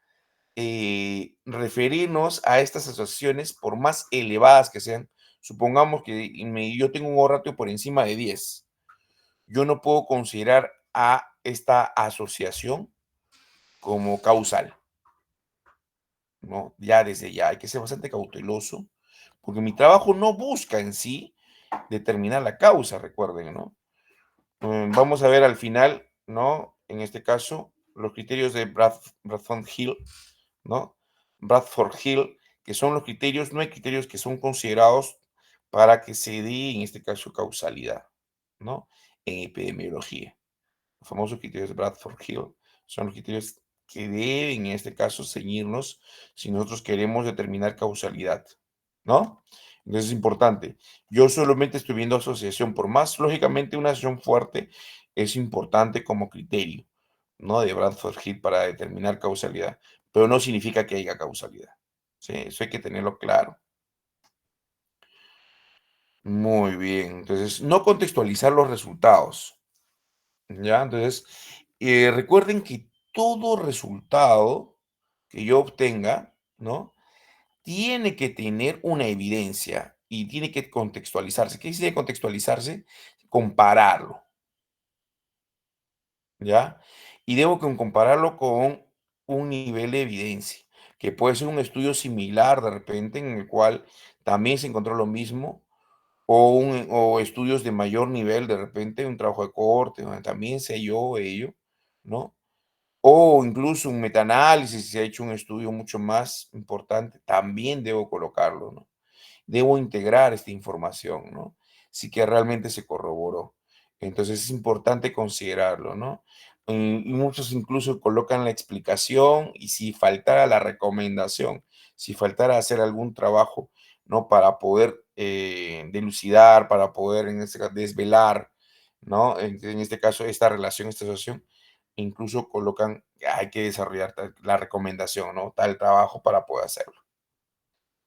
referirnos a estas asociaciones por más elevadas que sean. Supongamos que yo tengo un ratio por encima de 10. Yo no puedo considerar a esta asociación como causal. ¿No? Ya desde ya hay que ser bastante cauteloso, porque mi trabajo no busca en sí determinar la causa, recuerden, ¿no? Vamos a ver al final, ¿no? En este caso, los criterios de Bradford Hill, ¿no? Bradford Hill, que son los criterios, no hay criterios que son considerados para que se dé, en este caso, causalidad, ¿no? En epidemiología. Los famosos criterios de Bradford Hill son los criterios que deben, en este caso, ceñirnos si nosotros queremos determinar causalidad, ¿no? Entonces es importante. Yo solamente estoy viendo asociación, por más, lógicamente, una asociación fuerte es importante como criterio, ¿no? De Bradford Hill para determinar causalidad, pero no significa que haya causalidad, ¿sí? Eso hay que tenerlo claro. Muy bien. Entonces, no contextualizar los resultados. ¿Ya? Entonces, recuerden que todo resultado que yo obtenga, ¿no? Tiene que tener una evidencia y tiene que contextualizarse. ¿Qué dice contextualizarse? Compararlo, ¿ya? Y debo compararlo con un nivel de evidencia, que puede ser un estudio similar de repente en el cual también se encontró lo mismo, o estudios de mayor nivel, de repente un trabajo de corte, donde también se halló ello, ¿no? O incluso un metaanálisis, si se ha hecho un estudio mucho más importante, también debo colocarlo, ¿no? Debo integrar esta información, ¿no? Si que realmente se corroboró. Entonces es importante considerarlo, ¿no? Y muchos incluso colocan la explicación y si faltara la recomendación, si faltara hacer algún trabajo, ¿no? Para poder dilucidar, para poder en este caso, desvelar, ¿no? En este caso, esta relación, esta asociación, incluso colocan que hay que desarrollar la recomendación, ¿no? Tal trabajo para poder hacerlo.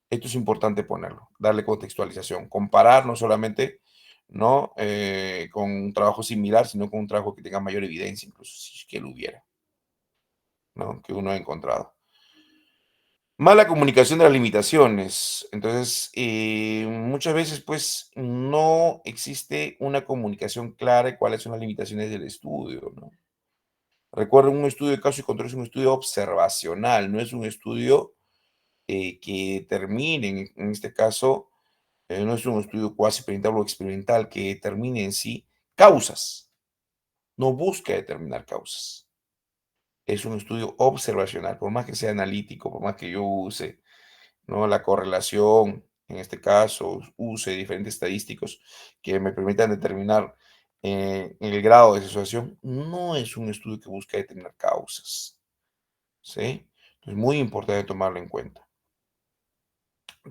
Esto es importante ponerlo, darle contextualización, comparar no solamente, ¿no? Con un trabajo similar, sino con un trabajo que tenga mayor evidencia, incluso si es que lo hubiera, ¿no? Que uno ha encontrado. Mala comunicación de las limitaciones. Entonces, muchas veces, pues, no existe una comunicación clara de cuáles son las limitaciones del estudio, ¿no? Recuerden, un estudio de caso y control es un estudio observacional, no es un estudio que termine, en este caso, no es un estudio cuasi experimental o experimental que determine en sí causas, no busca determinar causas. Es un estudio observacional, por más que sea analítico, por más que yo use, ¿no? La correlación, en este caso, use diferentes estadísticos que me permitan determinar el grado de asociación, no es un estudio que busca determinar causas, ¿sí? Es muy importante tomarlo en cuenta.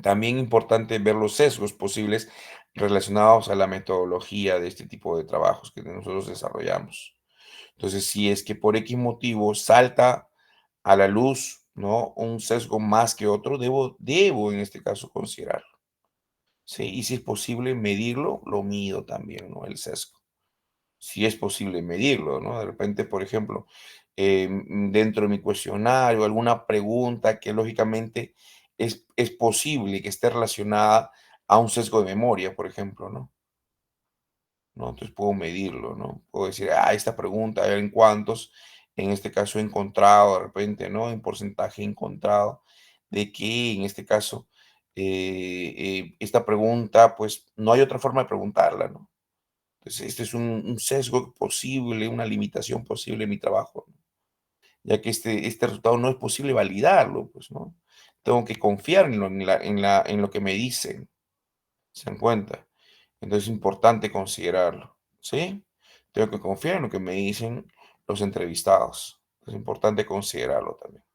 También importante ver los sesgos posibles relacionados a la metodología de este tipo de trabajos que nosotros desarrollamos. Entonces, si es que por X motivo salta a la luz, ¿no? Un sesgo más que otro, debo en este caso considerarlo, ¿sí? Y si es posible medirlo, lo mido también, ¿no? El sesgo. Si es posible medirlo, ¿no? De repente, por ejemplo, dentro de mi cuestionario, alguna pregunta que lógicamente es posible que esté relacionada a un sesgo de memoria, por ejemplo, ¿no? ¿No? Entonces puedo medirlo, ¿no? Puedo decir, esta pregunta, a ver en cuántos, en este caso he encontrado de repente, ¿no? En porcentaje he encontrado de que en este caso esta pregunta, pues no hay otra forma de preguntarla, ¿no? Entonces, este es un sesgo posible, una limitación posible en mi trabajo, ¿no? Ya que este resultado no es posible validarlo, pues, ¿no? Tengo que confiar en lo que me dicen, ¿se dan cuenta? Entonces es importante considerarlo, ¿sí? Tengo que confiar en lo que me dicen los entrevistados. Es importante considerarlo también.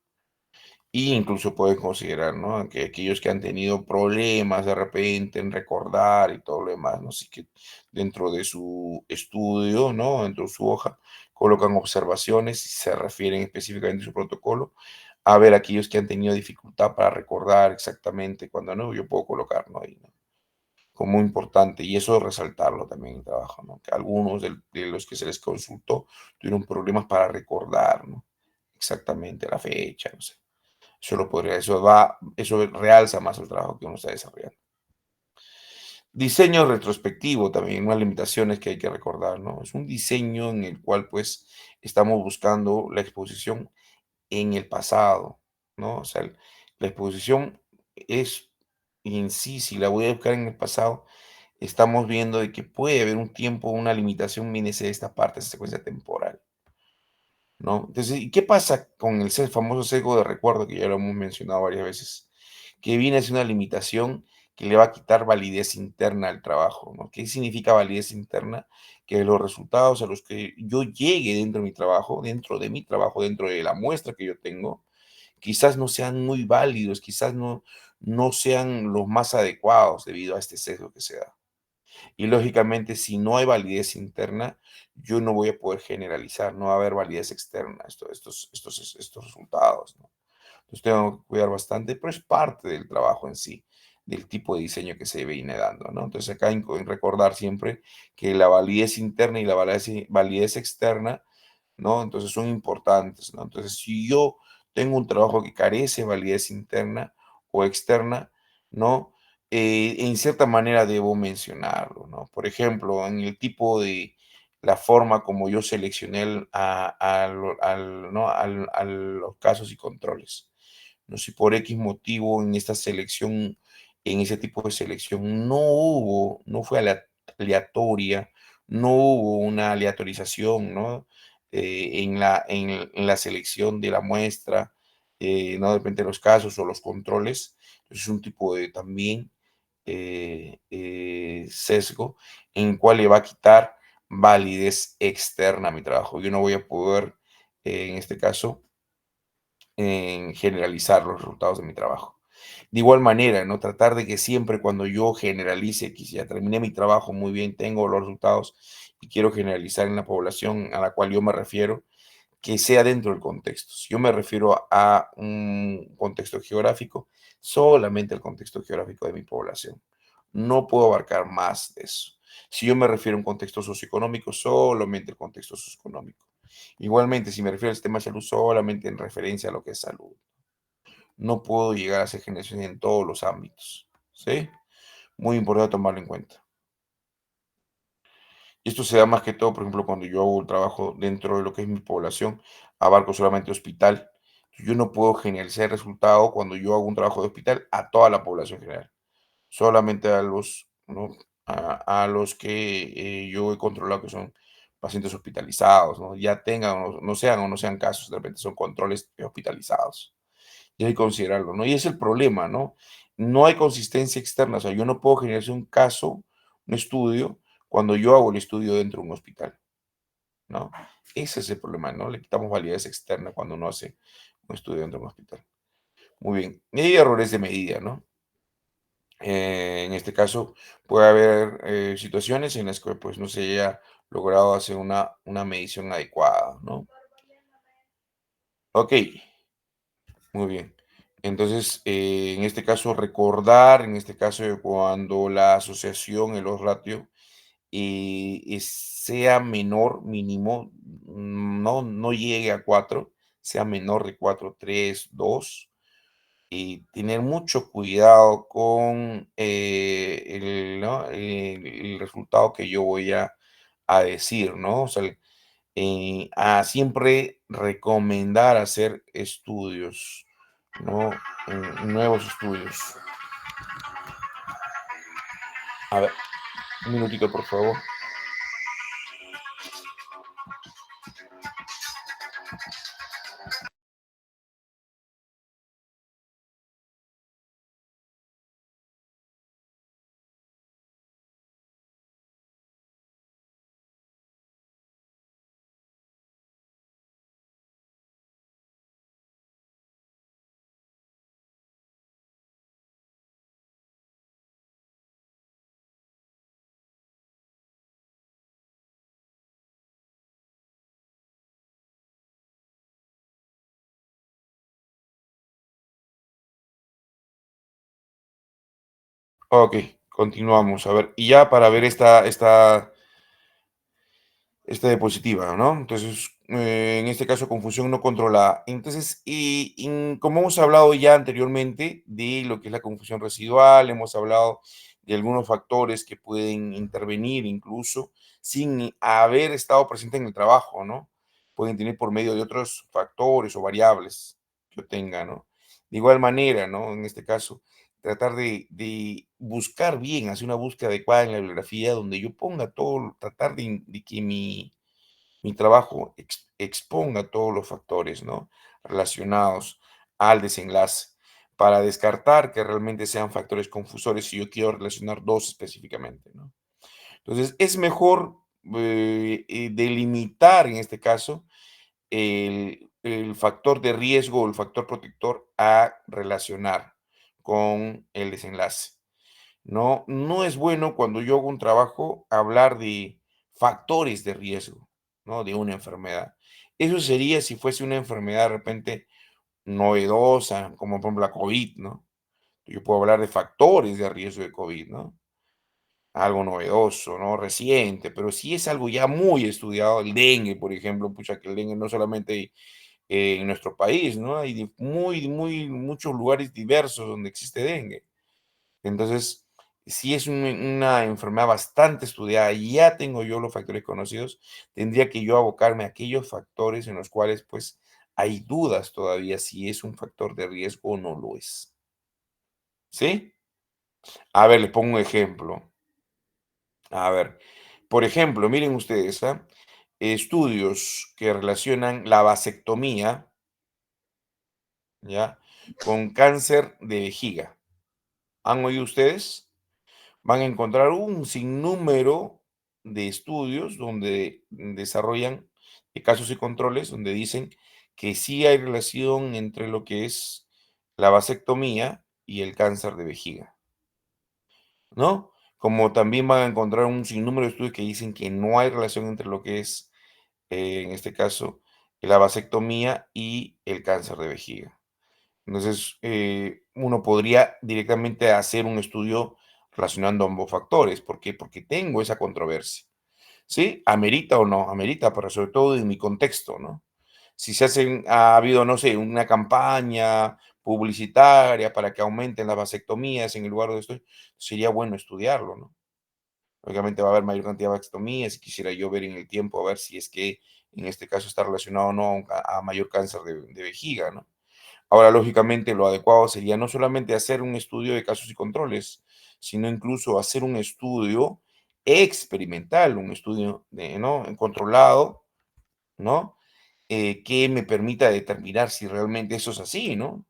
Y incluso pueden considerar, ¿no? Que aquellos que han tenido problemas de repente en recordar y todo lo demás, ¿no? Así que dentro de su estudio, ¿no? Dentro de su hoja, colocan observaciones y se refieren específicamente a su protocolo a ver aquellos que han tenido dificultad para recordar exactamente cuando no, yo puedo colocar, ¿no? Ahí, ¿no? Como importante, y eso resaltarlo también en el trabajo, ¿no? Que algunos de los que se les consultó tuvieron problemas para recordar, ¿no? Exactamente la fecha, no sé. Eso realza más el trabajo que uno está desarrollando. Diseño retrospectivo también, unas limitaciones que hay que recordar, ¿no? Es un diseño en el cual, pues, estamos buscando la exposición en el pasado, ¿no? O sea, la exposición es en sí, si la voy a buscar en el pasado, estamos viendo de que puede haber un tiempo, una limitación, mínese de esta parte, esta secuencia temporal. ¿No? Entonces, ¿y qué pasa con el famoso sesgo de recuerdo que ya lo hemos mencionado varias veces? Que viene a ser una limitación que le va a quitar validez interna al trabajo, ¿no? ¿Qué significa validez interna? Que los resultados a los que yo llegue dentro de mi trabajo, dentro de la muestra que yo tengo, quizás no sean muy válidos, quizás no sean los más adecuados debido a este sesgo que se da. Y lógicamente, si no hay validez interna, yo no voy a poder generalizar, no va a haber validez externa estos resultados, ¿no? Entonces tengo que cuidar bastante, pero es parte del trabajo en sí, del tipo de diseño que se viene dando, ¿no? Entonces acá en recordar siempre que la validez interna y la validez externa, ¿no? Entonces son importantes, ¿no? Entonces si yo tengo un trabajo que carece de validez interna o externa, ¿no? En cierta manera debo mencionarlo, ¿no? Por ejemplo, en el tipo de la forma como yo seleccioné ¿no? A los casos y controles. No sé, por X motivo en esta selección, en ese tipo de selección, no fue aleatoria, no hubo una aleatorización, ¿no? En la selección de la muestra, ¿no? De repente los casos o los controles. Entonces, es un tipo de también sesgo en el cual le va a quitar validez externa a mi trabajo. Yo no voy a poder, en este caso, en generalizar los resultados de mi trabajo. De igual manera, ¿no? Tratar de que siempre cuando yo generalice, que si ya terminé mi trabajo muy bien, tengo los resultados y quiero generalizar en la población a la cual yo me refiero, que sea dentro del contexto. Si yo me refiero a un contexto geográfico, solamente el contexto geográfico de mi población. No puedo abarcar más de eso. Si yo me refiero a un contexto socioeconómico, solamente el contexto socioeconómico. Igualmente, si me refiero al sistema de salud, solamente en referencia a lo que es salud. No puedo llegar a hacer generación en todos los ámbitos. ¿Sí? Muy importante tomarlo en cuenta. Y esto se da más que todo, por ejemplo, cuando yo hago el trabajo dentro de lo que es mi población, abarco solamente hospital. Yo no puedo generalizar el resultado cuando yo hago un trabajo de hospital a toda la población general, solamente a los, ¿no? A los que yo he controlado que son pacientes hospitalizados, ¿no? Ya tengan, no sean casos, de repente son controles hospitalizados. y hay que considerarlo, ¿no? Y es el problema, ¿no? No hay consistencia externa, o sea, yo no puedo generarse un caso, un estudio, cuando yo hago el estudio dentro de un hospital, ¿no? Ese es el problema, ¿no? Le quitamos validez externa cuando uno hace un estudio dentro de un hospital. Muy bien. Y hay errores de medida, ¿no? En este caso, puede haber situaciones en las que pues, no se haya logrado hacer una medición adecuada, ¿no? Ok, muy bien. Entonces, en este caso, recordar, en este caso, de cuando la asociación, el ratio, sea menor, mínimo, no llegue a 4, sea menor de 4, 3, 2, y tener mucho cuidado con ¿no? El resultado que yo voy a decir, ¿no? O sea, a siempre recomendar hacer estudios, ¿no? Nuevos estudios. A ver, un minutito, por favor. Ok, continuamos. A ver, y ya para ver esta diapositiva, ¿no? Entonces, en este caso, confusión no controlada. Entonces, como hemos hablado ya anteriormente de lo que es la confusión residual, hemos hablado de algunos factores que pueden intervenir incluso sin haber estado presente en el trabajo, ¿no? Pueden tener por medio de otros factores o variables que yo tenga, ¿no? De igual manera, ¿no? En este caso, tratar de buscar bien, hacer una búsqueda adecuada en la bibliografía donde yo ponga todo, tratar de que mi trabajo exponga todos los factores, ¿no? Relacionados al desenlace, para descartar que realmente sean factores confusores si yo quiero relacionar dos específicamente, ¿no? Entonces, es mejor delimitar en este caso el factor de riesgo o el factor protector a relacionar con el desenlace. No es bueno cuando yo hago un trabajo hablar de factores de riesgo, ¿no? De una enfermedad. Eso sería si fuese una enfermedad de repente novedosa, como por ejemplo la COVID, ¿no? Yo puedo hablar de factores de riesgo de COVID, ¿no? Algo novedoso, ¿no? Reciente, pero si es algo ya muy estudiado, el dengue, por ejemplo, pucha, que el dengue no solamente en nuestro país, ¿no? Hay muchos lugares diversos donde existe dengue. Entonces, si es una enfermedad bastante estudiada y ya tengo yo los factores conocidos, tendría que yo abocarme a aquellos factores en los cuales, pues, hay dudas todavía si es un factor de riesgo o no lo es. ¿Sí? A ver, les pongo un ejemplo. A ver, por ejemplo, miren ustedes, ¿ah? Estudios que relacionan la vasectomía, ¿ya? Con cáncer de vejiga. ¿Han oído ustedes? Van a encontrar un sinnúmero de estudios donde desarrollan casos y controles donde dicen que sí hay relación entre lo que es la vasectomía y el cáncer de vejiga, ¿no? Como también van a encontrar un sinnúmero de estudios que dicen que no hay relación entre lo que es, en este caso, la vasectomía y el cáncer de vejiga. Entonces, uno podría directamente hacer un estudio relacionando ambos factores. ¿Por qué? Porque tengo esa controversia. ¿Sí? ¿Amerita o no? Amerita, pero sobre todo en mi contexto, ¿no? Si ha habido, no sé, una campaña publicitaria para que aumenten las vasectomías en el lugar de esto, sería bueno estudiarlo, ¿no? Obviamente va a haber mayor cantidad de vasectomías y quisiera yo ver en el tiempo a ver si es que en este caso está relacionado o no a mayor cáncer de vejiga, ¿no? Ahora, lógicamente, lo adecuado sería no solamente hacer un estudio de casos y controles, sino incluso hacer un estudio experimental, un estudio ¿no? controlado, ¿no? Que me permita determinar si realmente eso es así, ¿no?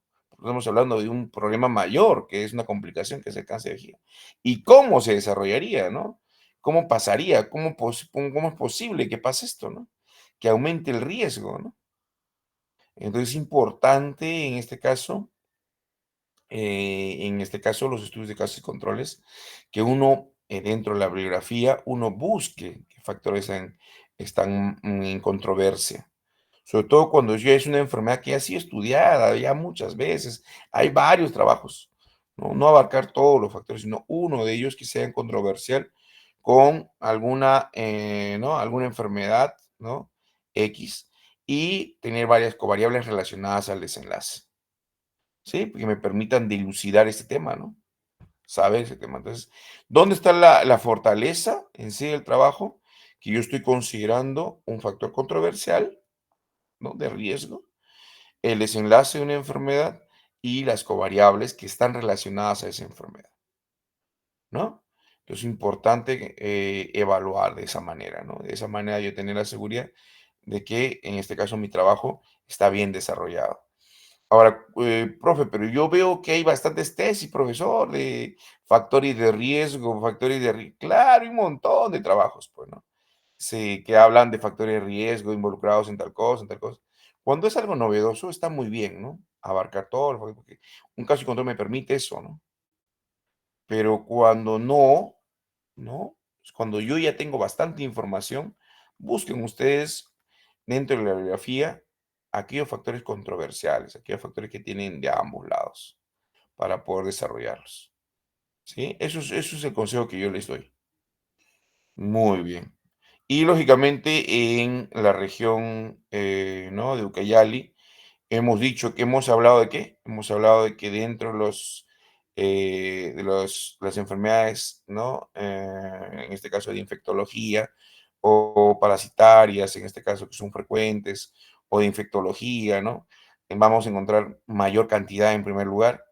estamos hablando de un problema mayor, que es una complicación, que es el cáncer de vejiga. ¿Y cómo se desarrollaría, no? ¿Cómo pasaría? ¿Cómo es posible que pase esto, no? Que aumente el riesgo, ¿no? Entonces es importante en este caso, los estudios de casos y controles, que uno, dentro de la bibliografía, uno busque qué factores están en controversia. Sobre todo cuando ya es una enfermedad que ya ha sido estudiada ya muchas veces. Hay varios trabajos, ¿no? No abarcar todos los factores, sino uno de ellos que sea controversial con alguna, ¿no? Alguna enfermedad, ¿no? X, y tener varias covariables relacionadas al desenlace. ¿Sí? Que me permitan dilucidar este tema, ¿no? Saber ese tema. Entonces, ¿dónde está la fortaleza en sí del trabajo? Que yo estoy considerando un factor controversial, ¿no? De riesgo, el desenlace de una enfermedad y las covariables que están relacionadas a esa enfermedad, ¿no? Entonces, es importante evaluar de esa manera, ¿no? De esa manera yo tener la seguridad de que, en este caso, mi trabajo está bien desarrollado. Ahora, profe, pero yo veo que hay bastantes tesis, profesor, de factores de riesgo, claro, hay un montón de trabajos, pues, ¿no? Sí, que hablan de factores de riesgo involucrados en tal cosa, en tal cosa. Cuando es algo novedoso, está muy bien, ¿no? Abarcar todo, porque un caso y control me permite eso, ¿no? Pero cuando no, ¿no? Pues cuando yo ya tengo bastante información, busquen ustedes dentro de la bibliografía aquellos factores controversiales, aquellos factores que tienen de ambos lados para poder desarrollarlos. ¿Sí? Eso es el consejo que yo les doy. Muy bien. Y lógicamente en la región, ¿no? de Ucayali, hemos dicho que hemos hablado de qué? Hemos hablado de que dentro de las enfermedades, ¿no? En este caso de infectología o parasitarias, en este caso que son frecuentes, o de infectología, ¿no? Vamos a encontrar mayor cantidad en primer lugar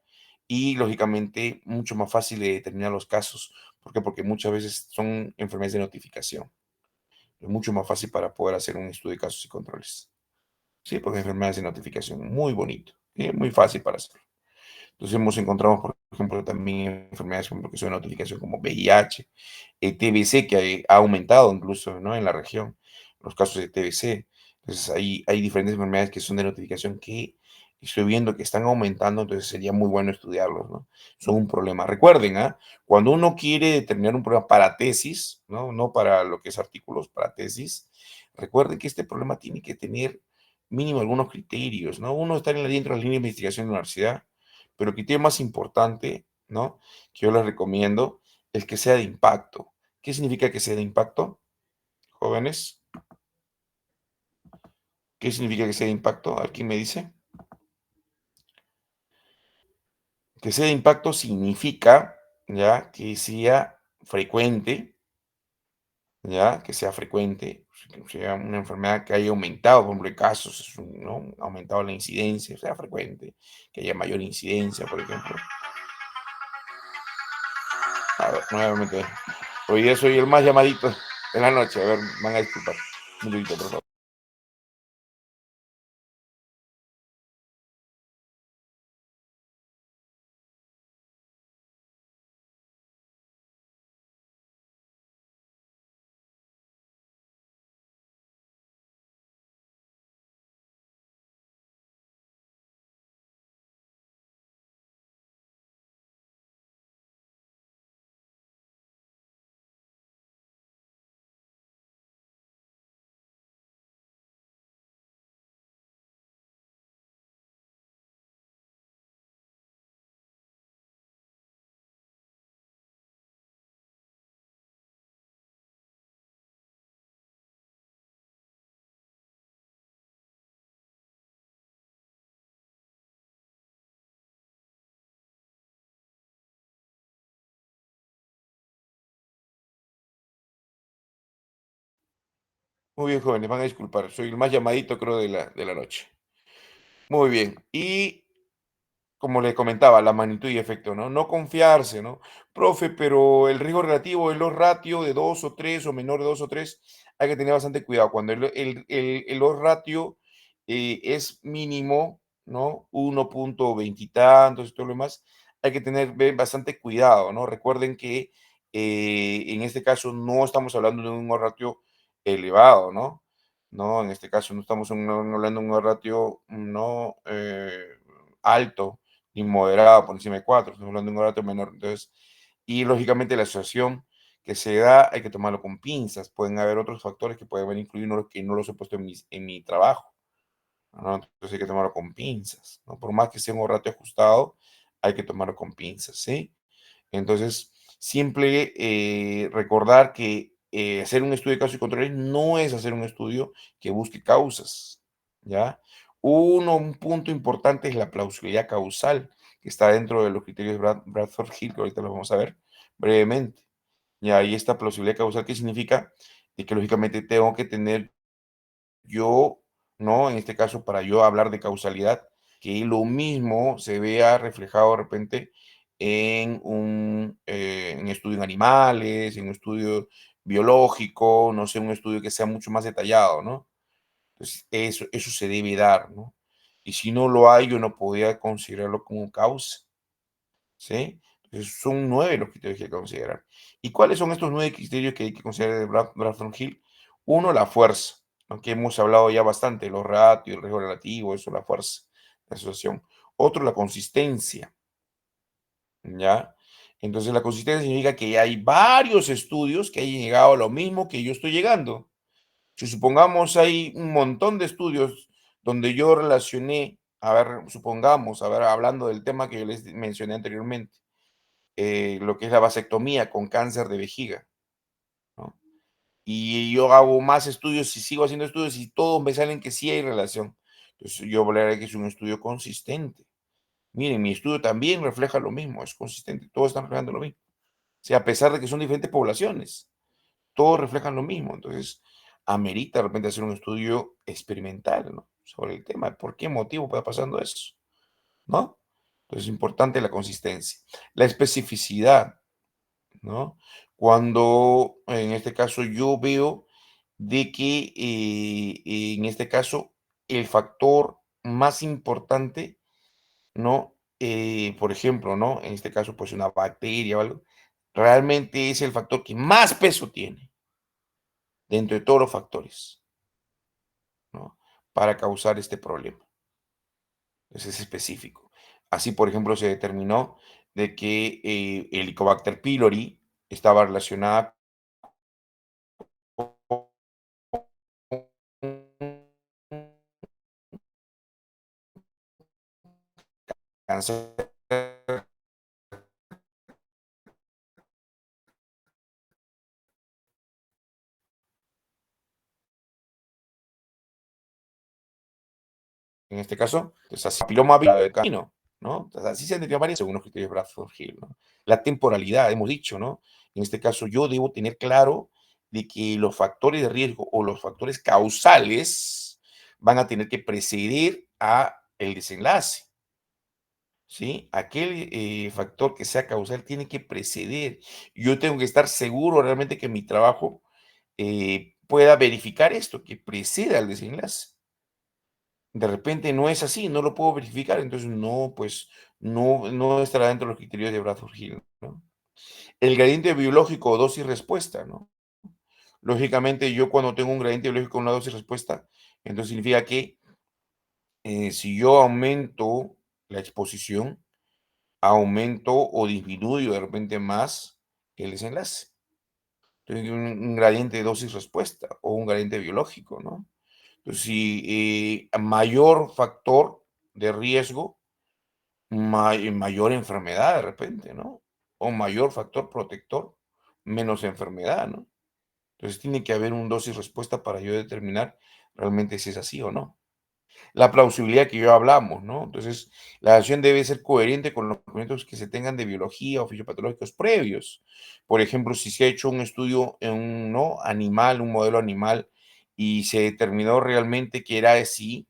y lógicamente mucho más fácil de determinar los casos. ¿Por qué? Porque muchas veces son enfermedades de notificación. Es mucho más fácil para poder hacer un estudio de casos y controles. Sí, porque enfermedades de notificación, muy bonito, muy fácil para hacerlo. Entonces hemos encontrado, por ejemplo, también enfermedades como que son de notificación como VIH, TBC, que ha aumentado incluso, ¿no? En la región, los casos de TBC. Entonces hay diferentes enfermedades que son de notificación que estoy viendo que están aumentando, entonces sería muy bueno estudiarlos, ¿no? Son un problema. Recuerden, ¿ah? Cuando uno quiere determinar un problema para tesis, ¿no? No para lo que es artículos, para tesis, recuerden que este problema tiene que tener mínimo algunos criterios, ¿no? Uno está dentro de la línea de investigación de la universidad, pero el criterio más importante, ¿no? Que yo les recomiendo es que sea de impacto. ¿Qué significa que sea de impacto, jóvenes? ¿Qué significa que sea de impacto? ¿Alguien me dice? Que sea de impacto significa, ¿ya? Que sea frecuente, ¿ya? Que sea frecuente, que sea una enfermedad que haya aumentado, por ejemplo, en casos, ¿no? Ha aumentado la incidencia, sea frecuente, que haya mayor incidencia, por ejemplo. A ver, nuevamente. Hoy día soy el más llamadito de la noche. A ver, van a disculpar. Un minutito, por favor. Muy bien, jóvenes, van a disculpar. Soy el más llamadito, creo, de la noche. Muy bien. Y como le comentaba, la magnitud y efecto, ¿no? No confiarse, ¿no? Profe, pero el riesgo relativo, el odds ratio de 2 o 3 o menor de 2 o 3, hay que tener bastante cuidado. Cuando el odds ratio es mínimo, ¿no? 1.20 y tantos y todo lo demás, hay que tener bastante cuidado, ¿no? Recuerden que en este caso no estamos hablando de un ratio elevado, ¿no? No, en este caso no estamos hablando de un ratio no alto ni moderado por encima de 4, estamos hablando de un ratio menor. Entonces, y lógicamente la asociación que se da hay que tomarlo con pinzas. Pueden haber otros factores que pueden influir que no los he puesto en mi trabajo, ¿no? Entonces hay que tomarlo con pinzas, ¿no? Por más que sea un ratio ajustado, hay que tomarlo con pinzas, ¿sí? Entonces, siempre recordar que hacer un estudio de casos y controles no es hacer un estudio que busque causas, ¿ya? Un punto importante es la plausibilidad causal, que está dentro de los criterios de Bradford Hill, que ahorita lo vamos a ver brevemente. Ya, y esta plausibilidad causal, ¿qué significa? De que lógicamente tengo que tener yo, ¿no? En este caso, para yo hablar de causalidad, que lo mismo se vea reflejado de repente en un en estudio en animales, en un estudio biológico, no sé, un estudio que sea mucho más detallado, ¿no? Entonces, eso se debe dar, ¿no? Y si no lo hay, yo no podría considerarlo como causa, ¿sí? Entonces, son 9 los criterios que hay que considerar. ¿Y cuáles son estos 9 criterios que hay que considerar de Bradford Hill? Uno, la fuerza, aunque hemos hablado ya bastante, los ratios, el riesgo relativo, eso, la fuerza, la asociación. Otro, la consistencia, ¿ya? Entonces, la consistencia significa que hay varios estudios que hayan llegado a lo mismo que yo estoy llegando. Si supongamos hay un montón de estudios donde yo relacioné, a ver, supongamos, a ver, hablando del tema que yo les mencioné anteriormente, lo que es la vasectomía con cáncer de vejiga, ¿no? Y yo hago más estudios y sigo haciendo estudios y todos me salen que sí hay relación. Entonces yo hablaré que es un estudio consistente. Miren, mi estudio también refleja lo mismo, es consistente, todos están reflejando lo mismo. O sea, a pesar de que son diferentes poblaciones, todos reflejan lo mismo. Entonces, amerita de repente hacer un estudio experimental, ¿no? Sobre el tema, por qué motivo puede pasando eso, ¿no? Entonces, es importante la consistencia. La especificidad, ¿no? Cuando en este caso yo veo de que en este caso el factor más importante, ¿no? Por ejemplo, ¿no? En este caso, pues una bacteria o algo, realmente es el factor que más peso tiene dentro de todos los factores, ¿no? Para causar este problema. Entonces es específico. Así, por ejemplo, se determinó de que el Helicobacter pylori estaba relacionada cáncer, en este caso, entonces, así, papiloma de camino, ¿no? Entonces, así se han detectado varias según los criterios de Bradford Hill, ¿no? La temporalidad, hemos dicho, ¿no? En este caso, yo debo tener claro de que los factores de riesgo o los factores causales van a tener que preceder a el desenlace, ¿sí? Aquel factor que sea causal tiene que preceder. Yo tengo que estar seguro realmente que mi trabajo pueda verificar esto, que preceda al desenlace. De repente no es así, no lo puedo verificar, entonces no, pues no estará dentro de los criterios de Bradford Hill, ¿no? El gradiente biológico, dosis-respuesta, ¿no? Lógicamente, yo cuando tengo un gradiente biológico, una dosis-respuesta, entonces significa que si yo aumento la exposición, aumento o disminuyo de repente más el desenlace. Entonces, un gradiente de dosis-respuesta o un gradiente biológico, ¿no? Entonces, si mayor factor de riesgo, mayor enfermedad de repente, ¿no? O mayor factor protector, menos enfermedad, ¿no? Entonces tiene que haber un dosis-respuesta para yo determinar realmente si es así o no. La plausibilidad que yo hablamos, ¿no? Entonces, la acción debe ser coherente con los conocimientos que se tengan de biología o fisiopatológicos previos. Por ejemplo, si se ha hecho un estudio en un, ¿no? animal, un modelo animal, y se determinó realmente que era así,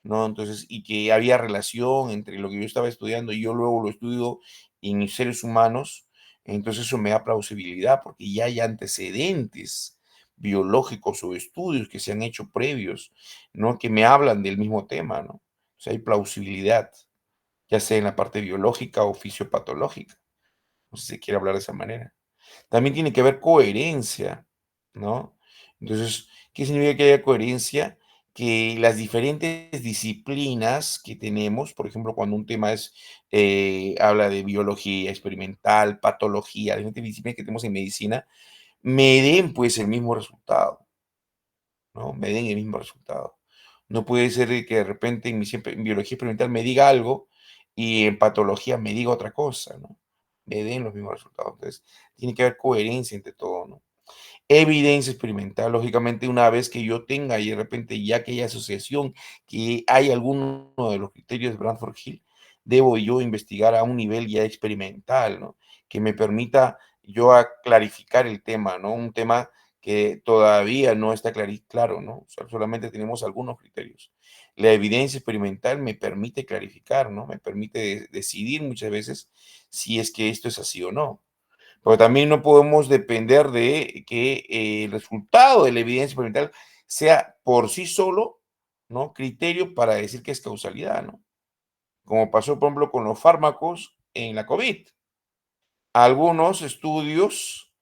¿no? Entonces, y que había relación entre lo que yo estaba estudiando y yo luego lo estudio en seres humanos, entonces eso me da plausibilidad porque ya hay antecedentes biológicos o estudios que se han hecho previos, ¿no? Que me hablan del mismo tema, ¿no? O sea, hay plausibilidad, ya sea en la parte biológica o fisiopatológica. No sé si se quiere hablar de esa manera. También tiene que haber coherencia, ¿no? Entonces, ¿qué significa que haya coherencia? Que las diferentes disciplinas que tenemos, por ejemplo, cuando un tema habla de biología experimental, patología, diferentes disciplinas que tenemos en medicina, me den pues el mismo resultado, ¿no? Me den el mismo resultado. No puede ser de que de repente en biología experimental me diga algo y en patología me diga otra cosa, ¿no? Me den los mismos resultados. Entonces, tiene que haber coherencia entre todo, ¿no? Evidencia experimental, lógicamente, una vez que yo tenga y de repente ya que hay asociación, que hay alguno de los criterios de Bradford Hill, debo yo investigar a un nivel ya experimental, ¿no? Que me permita yo a clarificar el tema, ¿no? Un tema que todavía no está claro, ¿no? O sea, solamente tenemos algunos criterios. La evidencia experimental me permite clarificar, ¿no? Me permite decidir muchas veces si es que esto es así o no. Pero también no podemos depender de que el resultado de la evidencia experimental sea por sí solo, ¿no? Criterio para decir que es causalidad, ¿no? Como pasó, por ejemplo, con los fármacos en la COVID. Algunos estudios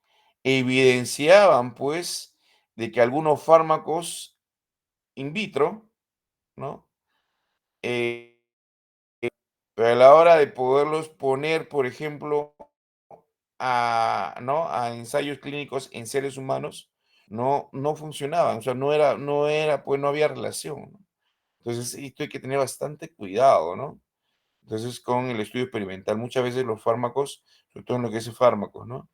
evidenciaban, pues, de que algunos fármacos in vitro, ¿no? Eh, pero a la hora de poderlos poner, por ejemplo, ¿no? A ensayos clínicos en seres humanos, no funcionaban, o sea, pues no había relación, ¿no? Entonces, esto hay que tener bastante cuidado, ¿no? Entonces, con el estudio experimental, muchas veces los fármacos, sobre todo en lo que es fármacos, ¿no?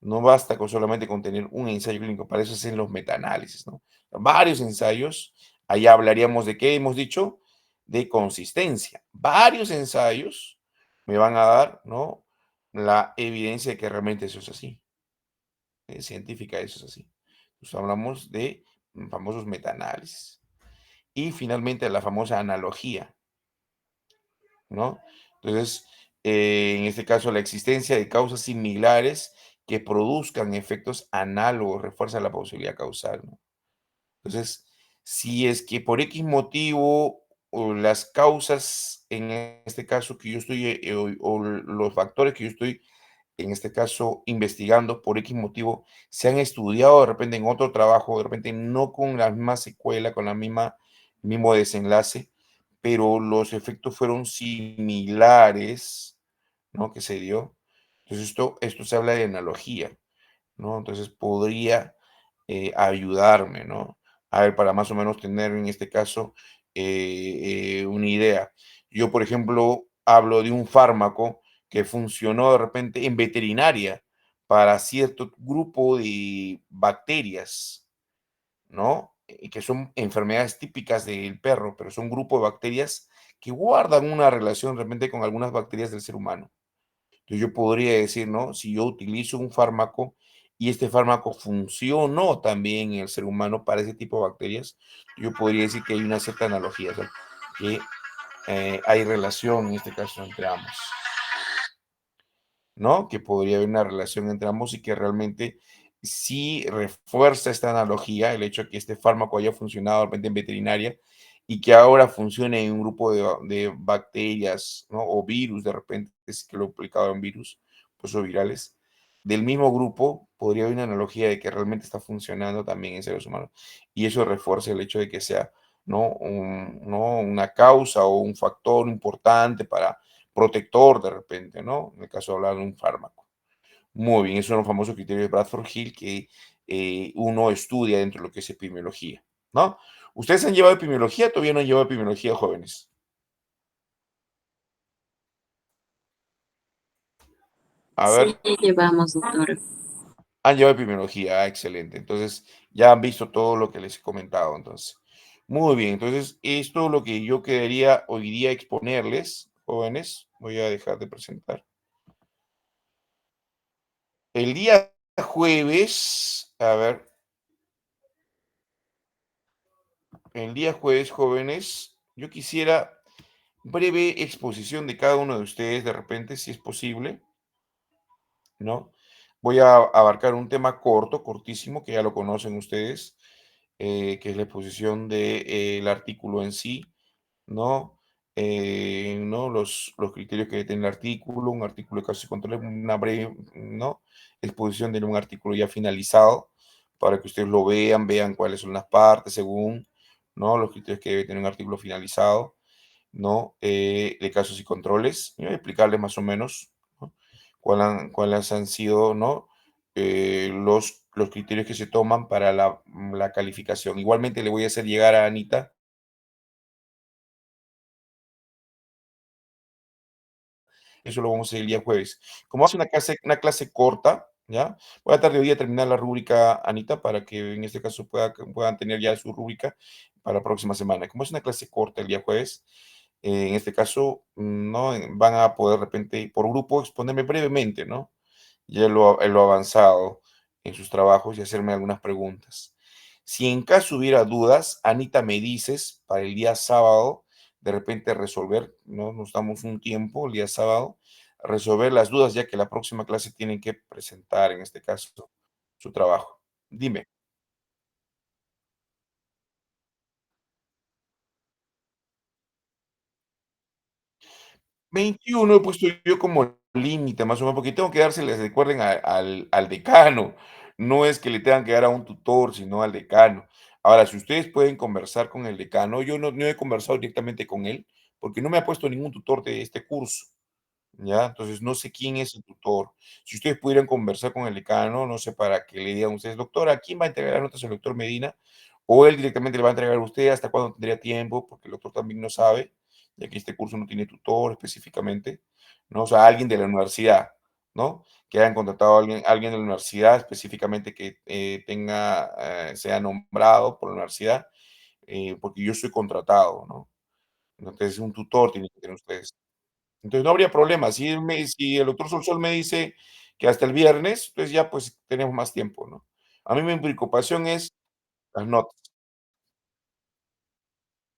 No basta con solamente con tener un ensayo clínico, para eso hacen los metaanálisis, ¿no? Varios ensayos, ahí hablaríamos de qué hemos dicho, de consistencia. Varios ensayos me van a dar, ¿no? La evidencia de que realmente eso es así. Científica, eso es así. Entonces hablamos de famosos metaanálisis. Y finalmente la famosa analogía, ¿no? Entonces, en este caso, la existencia de causas similares que produzcan efectos análogos refuerza la posibilidad causal, ¿no? Entonces, si es que por X motivo o las causas, en este caso que yo estoy, o los factores que yo estoy, en este caso, investigando por X motivo, se han estudiado de repente en otro trabajo, de repente no con la misma secuela, con la mismo desenlace, pero los efectos fueron similares, ¿no? Que se dio. Entonces, esto se habla de analogía, ¿no? Entonces, podría ayudarme, ¿no? A ver, para más o menos tener en este caso una idea. Yo, por ejemplo, hablo de un fármaco que funcionó de repente en veterinaria para cierto grupo de bacterias, ¿no? Y que son enfermedades típicas del perro, pero son un grupo de bacterias que guardan una relación de repente con algunas bacterias del ser humano. Entonces yo podría decir, ¿no? Si yo utilizo un fármaco y este fármaco funcionó también en el ser humano para ese tipo de bacterias, yo podría decir que hay una cierta analogía, o sea, que hay relación en este caso entre ambos, ¿no? Que podría haber una relación entre ambos y que realmente sí refuerza esta analogía, el hecho de que este fármaco haya funcionado de repente en veterinaria y que ahora funcione en un grupo de bacterias, ¿no? O virus, de repente, es que lo he aplicado en virus, pues o virales, del mismo grupo, podría haber una analogía de que realmente está funcionando también en seres humanos. Y eso refuerza el hecho de que sea, ¿no? ¿No? Una causa o un factor importante para protector de repente, ¿no? En el caso de hablar de un fármaco. Muy bien, esos son los famosos criterios de Bradford Hill que uno estudia dentro de lo que es epidemiología, ¿no? ¿Ustedes han llevado epidemiología? ¿Todavía no han llevado epidemiología, jóvenes? A Sí, ver, llevamos, doctor. han llevado epidemiología, excelente. Entonces, ya han visto todo lo que les he comentado, entonces. Muy bien, entonces, esto es lo que yo quería hoy día exponerles, jóvenes. Voy a dejar de presentar. El día jueves, a ver, el día jueves, jóvenes, yo quisiera breve exposición de cada uno de ustedes, de repente, si es posible, ¿no? Voy a abarcar un tema corto, cortísimo, que ya lo conocen ustedes, que es la exposición del artículo en sí, ¿no? ¿no? Los criterios que tiene el artículo, un artículo de casos y controles, una breve, ¿no? Exposición de un artículo ya finalizado para que ustedes lo vean, vean cuáles son las partes según, ¿no? Los criterios que debe tener un artículo finalizado, ¿no? De casos y controles, y voy a explicarles más o menos, ¿no? Cuáles han sido, ¿no? Los criterios que se toman para la calificación. Igualmente le voy a hacer llegar a Anita. Eso lo vamos a hacer el día jueves. Como hace una clase corta, ¿ya? Voy a tratar de hoy día terminar la rúbrica, Anita, para que en este caso puedan tener ya su rúbrica para la próxima semana. Como es una clase corta el día jueves, en este caso, ¿no? Van a poder de repente por grupo exponerme brevemente, ¿no? Ya en lo avanzado en sus trabajos y hacerme algunas preguntas. Si en caso hubiera dudas, Anita, me dices para el día sábado, de repente resolver, ¿no? Nos damos un tiempo el día sábado, resolver las dudas, ya que la próxima clase tienen que presentar, en este caso, su trabajo. Dime. 21 he puesto yo como límite, más o menos, porque tengo que dárseles, recuerden, al decano. No es que le tengan que dar a un tutor, sino al decano. Ahora, si ustedes pueden conversar con el decano, yo no he conversado directamente con él, porque no me ha puesto ningún tutor de este curso. ¿Ya? Entonces, no sé quién es el tutor. Si ustedes pudieran conversar con el decano, no sé, para que le digan ustedes: "Doctora, ¿a quién va a entregar las notas el doctor Medina?", o él directamente le va a entregar a usted, ¿hasta cuándo tendría tiempo? Porque el doctor también no sabe, ya que este curso no tiene tutor específicamente, ¿no? O sea, alguien de la universidad, ¿no? Que hayan contratado a alguien de la universidad específicamente que, sea nombrado por la universidad, porque yo soy contratado, ¿no? Entonces, un tutor tienen que tener ustedes. Entonces, no habría problema. Si el doctor Solsol me dice que hasta el viernes, pues ya, pues, tenemos más tiempo, ¿no? A mí mi preocupación es las notas.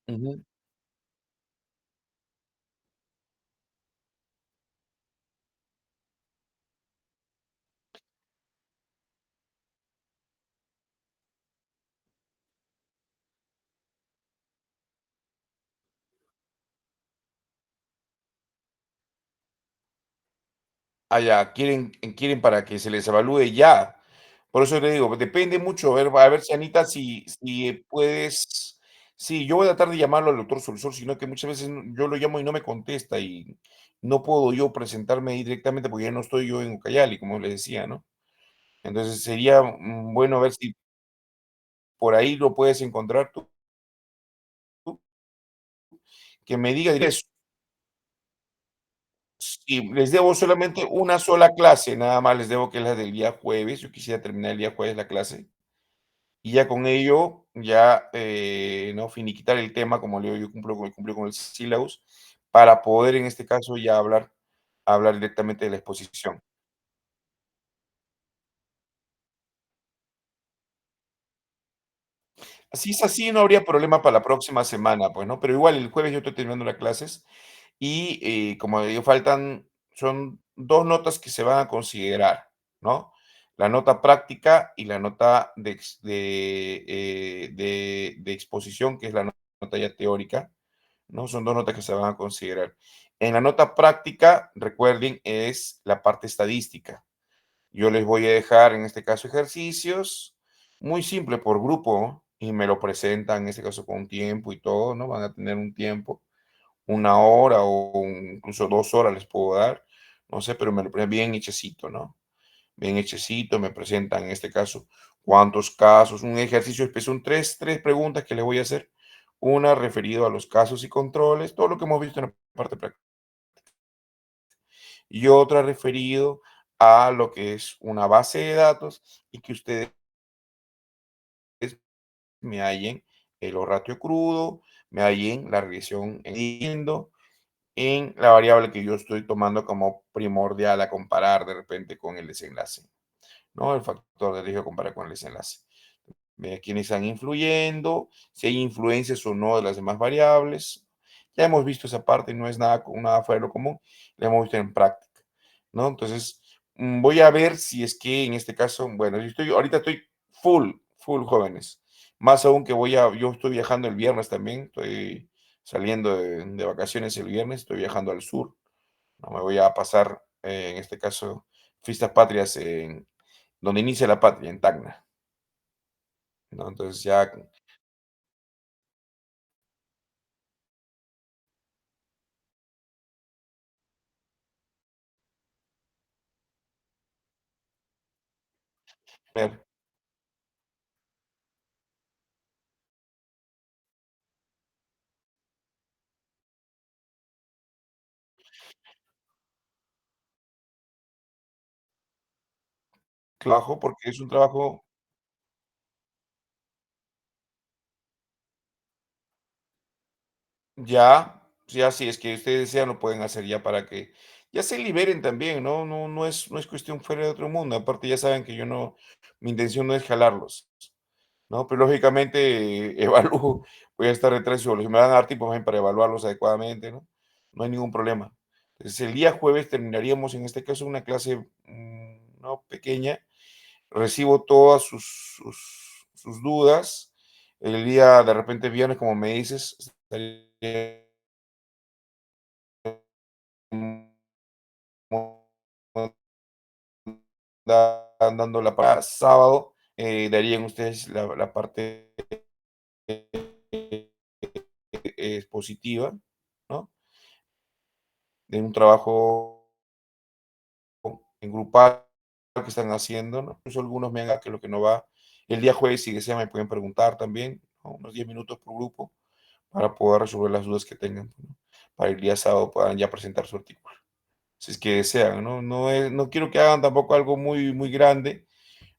Ujú. Ya, quieren para que se les evalúe ya. Por eso le digo, depende mucho, a ver si Anita, si puedes. Sí, yo voy a tratar de llamarlo al doctor Solsol, sino que muchas veces yo lo llamo y no me contesta, y no puedo yo presentarme ahí directamente porque ya no estoy yo en Ucayali, como les decía, ¿no? Entonces sería, bueno ver si por ahí lo puedes encontrar tú, que me diga eso. Sí, les debo solamente una sola clase, nada más les debo, que es la del día jueves. Yo quisiera terminar el día jueves la clase, y ya con ello, ya, no finiquitar el tema, como le digo, yo cumplo con el sílabus, para poder, en este caso, ya hablar directamente de la exposición. Si es así, no habría problema para la próxima semana, pues, ¿no? Pero igual el jueves yo estoy terminando las clases y, como le digo, son 2 notas que se van a considerar, ¿no? La nota práctica y la nota de exposición, que es la nota ya teórica, ¿no? Son 2 notas que se van a considerar. En la nota práctica, recuerden, es la parte estadística. Yo les voy a dejar, en este caso, ejercicios muy simple por grupo, y me lo presentan, en este caso, con tiempo y todo, ¿no? Van a tener un tiempo, 1 hora o incluso 2 horas les puedo dar, no sé, pero me lo ponen bien hechecito, ¿no? Bien hechecito, me presentan, en este caso, cuántos casos, un ejercicio especial, son tres preguntas que les voy a hacer. Una referido a los casos y controles, todo lo que hemos visto en la parte práctica, y otra referido a lo que es una base de datos, y que ustedes me hallen el ratio crudo, me hallen la regresión en la variable que yo estoy tomando como primordial a comparar de repente con el desenlace, ¿no? El factor de riesgo a comparar con el desenlace. Quiénes están influyendo, si hay influencias o no de las demás variables. Ya hemos visto esa parte, no es nada fuera de lo común, la hemos visto en práctica, ¿no? Entonces, voy a ver si es que en este caso, bueno, ahorita estoy full, full jóvenes. Más aún que yo estoy viajando el viernes también, estoy saliendo de vacaciones el viernes, estoy viajando al sur. No me voy a pasar, en este caso, fiestas patrias en donde inicia la patria, en Tacna, ¿no? Entonces ya, ver, trabajo porque es un trabajo ya, ya si es que ustedes desean, lo pueden hacer ya para que ya se liberen también, ¿no? No es cuestión fuera de otro mundo. Aparte, ya saben que yo no, mi intención no es jalarlos, ¿no? Pero lógicamente evalúo, voy a estar detrás de su evaluación. Me van a dar tiempo también para evaluarlos adecuadamente, ¿no? No hay ningún problema. Entonces, el día jueves terminaríamos, en este caso, una clase, no pequeña. Recibo todas sus dudas. El día, de repente, viernes, como me dices, estaría dando la para sábado, darían ustedes la parte expositiva, ¿no? De un trabajo en grupal que están haciendo, ¿no? Incluso algunos me han que lo que no va. El día jueves, si desean, me pueden preguntar también, ¿no? Unos 10 minutos por grupo para poder resolver las dudas que tengan, ¿no? Para el día sábado puedan ya presentar su artículo. Si es que desean, ¿no? No quiero que hagan tampoco algo muy grande,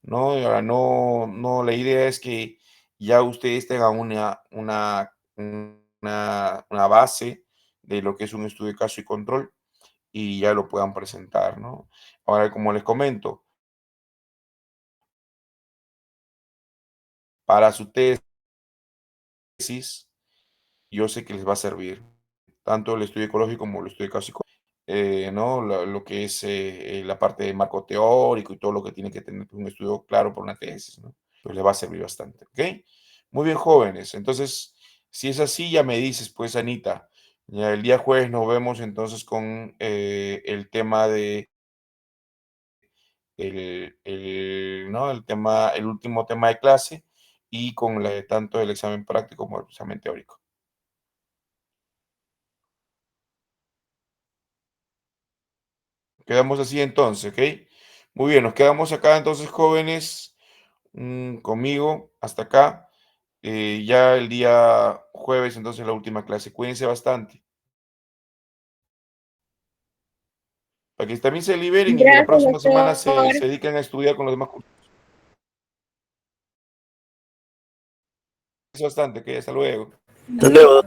¿no? Y ahora no, la idea es que ya ustedes tengan una base de lo que es un estudio de caso y control y ya lo puedan presentar, ¿no? Ahora, como les comento, para su tesis, yo sé que les va a servir tanto el estudio ecológico como el estudio de caso y control, ¿no? Lo que es la parte de marco teórico y todo lo que tiene que tener un estudio claro por una tesis, ¿no? Pues les va a servir bastante, ¿ok? Muy bien, jóvenes. Entonces, si es así, ya me dices, pues, Anita. Ya el día jueves nos vemos entonces con el tema de ¿no? El último tema de clase y con tanto el examen práctico como el examen teórico. Quedamos así entonces, ¿ok? Muy bien, nos quedamos acá entonces, jóvenes, conmigo hasta acá. Ya el día jueves, entonces la última clase. Cuídense bastante. Para que también se liberen y la Gracias, próxima semana se, doctor. se dediquen a estudiar con los demás cursos. Bastante, ¿ok? Hasta luego. Hasta luego.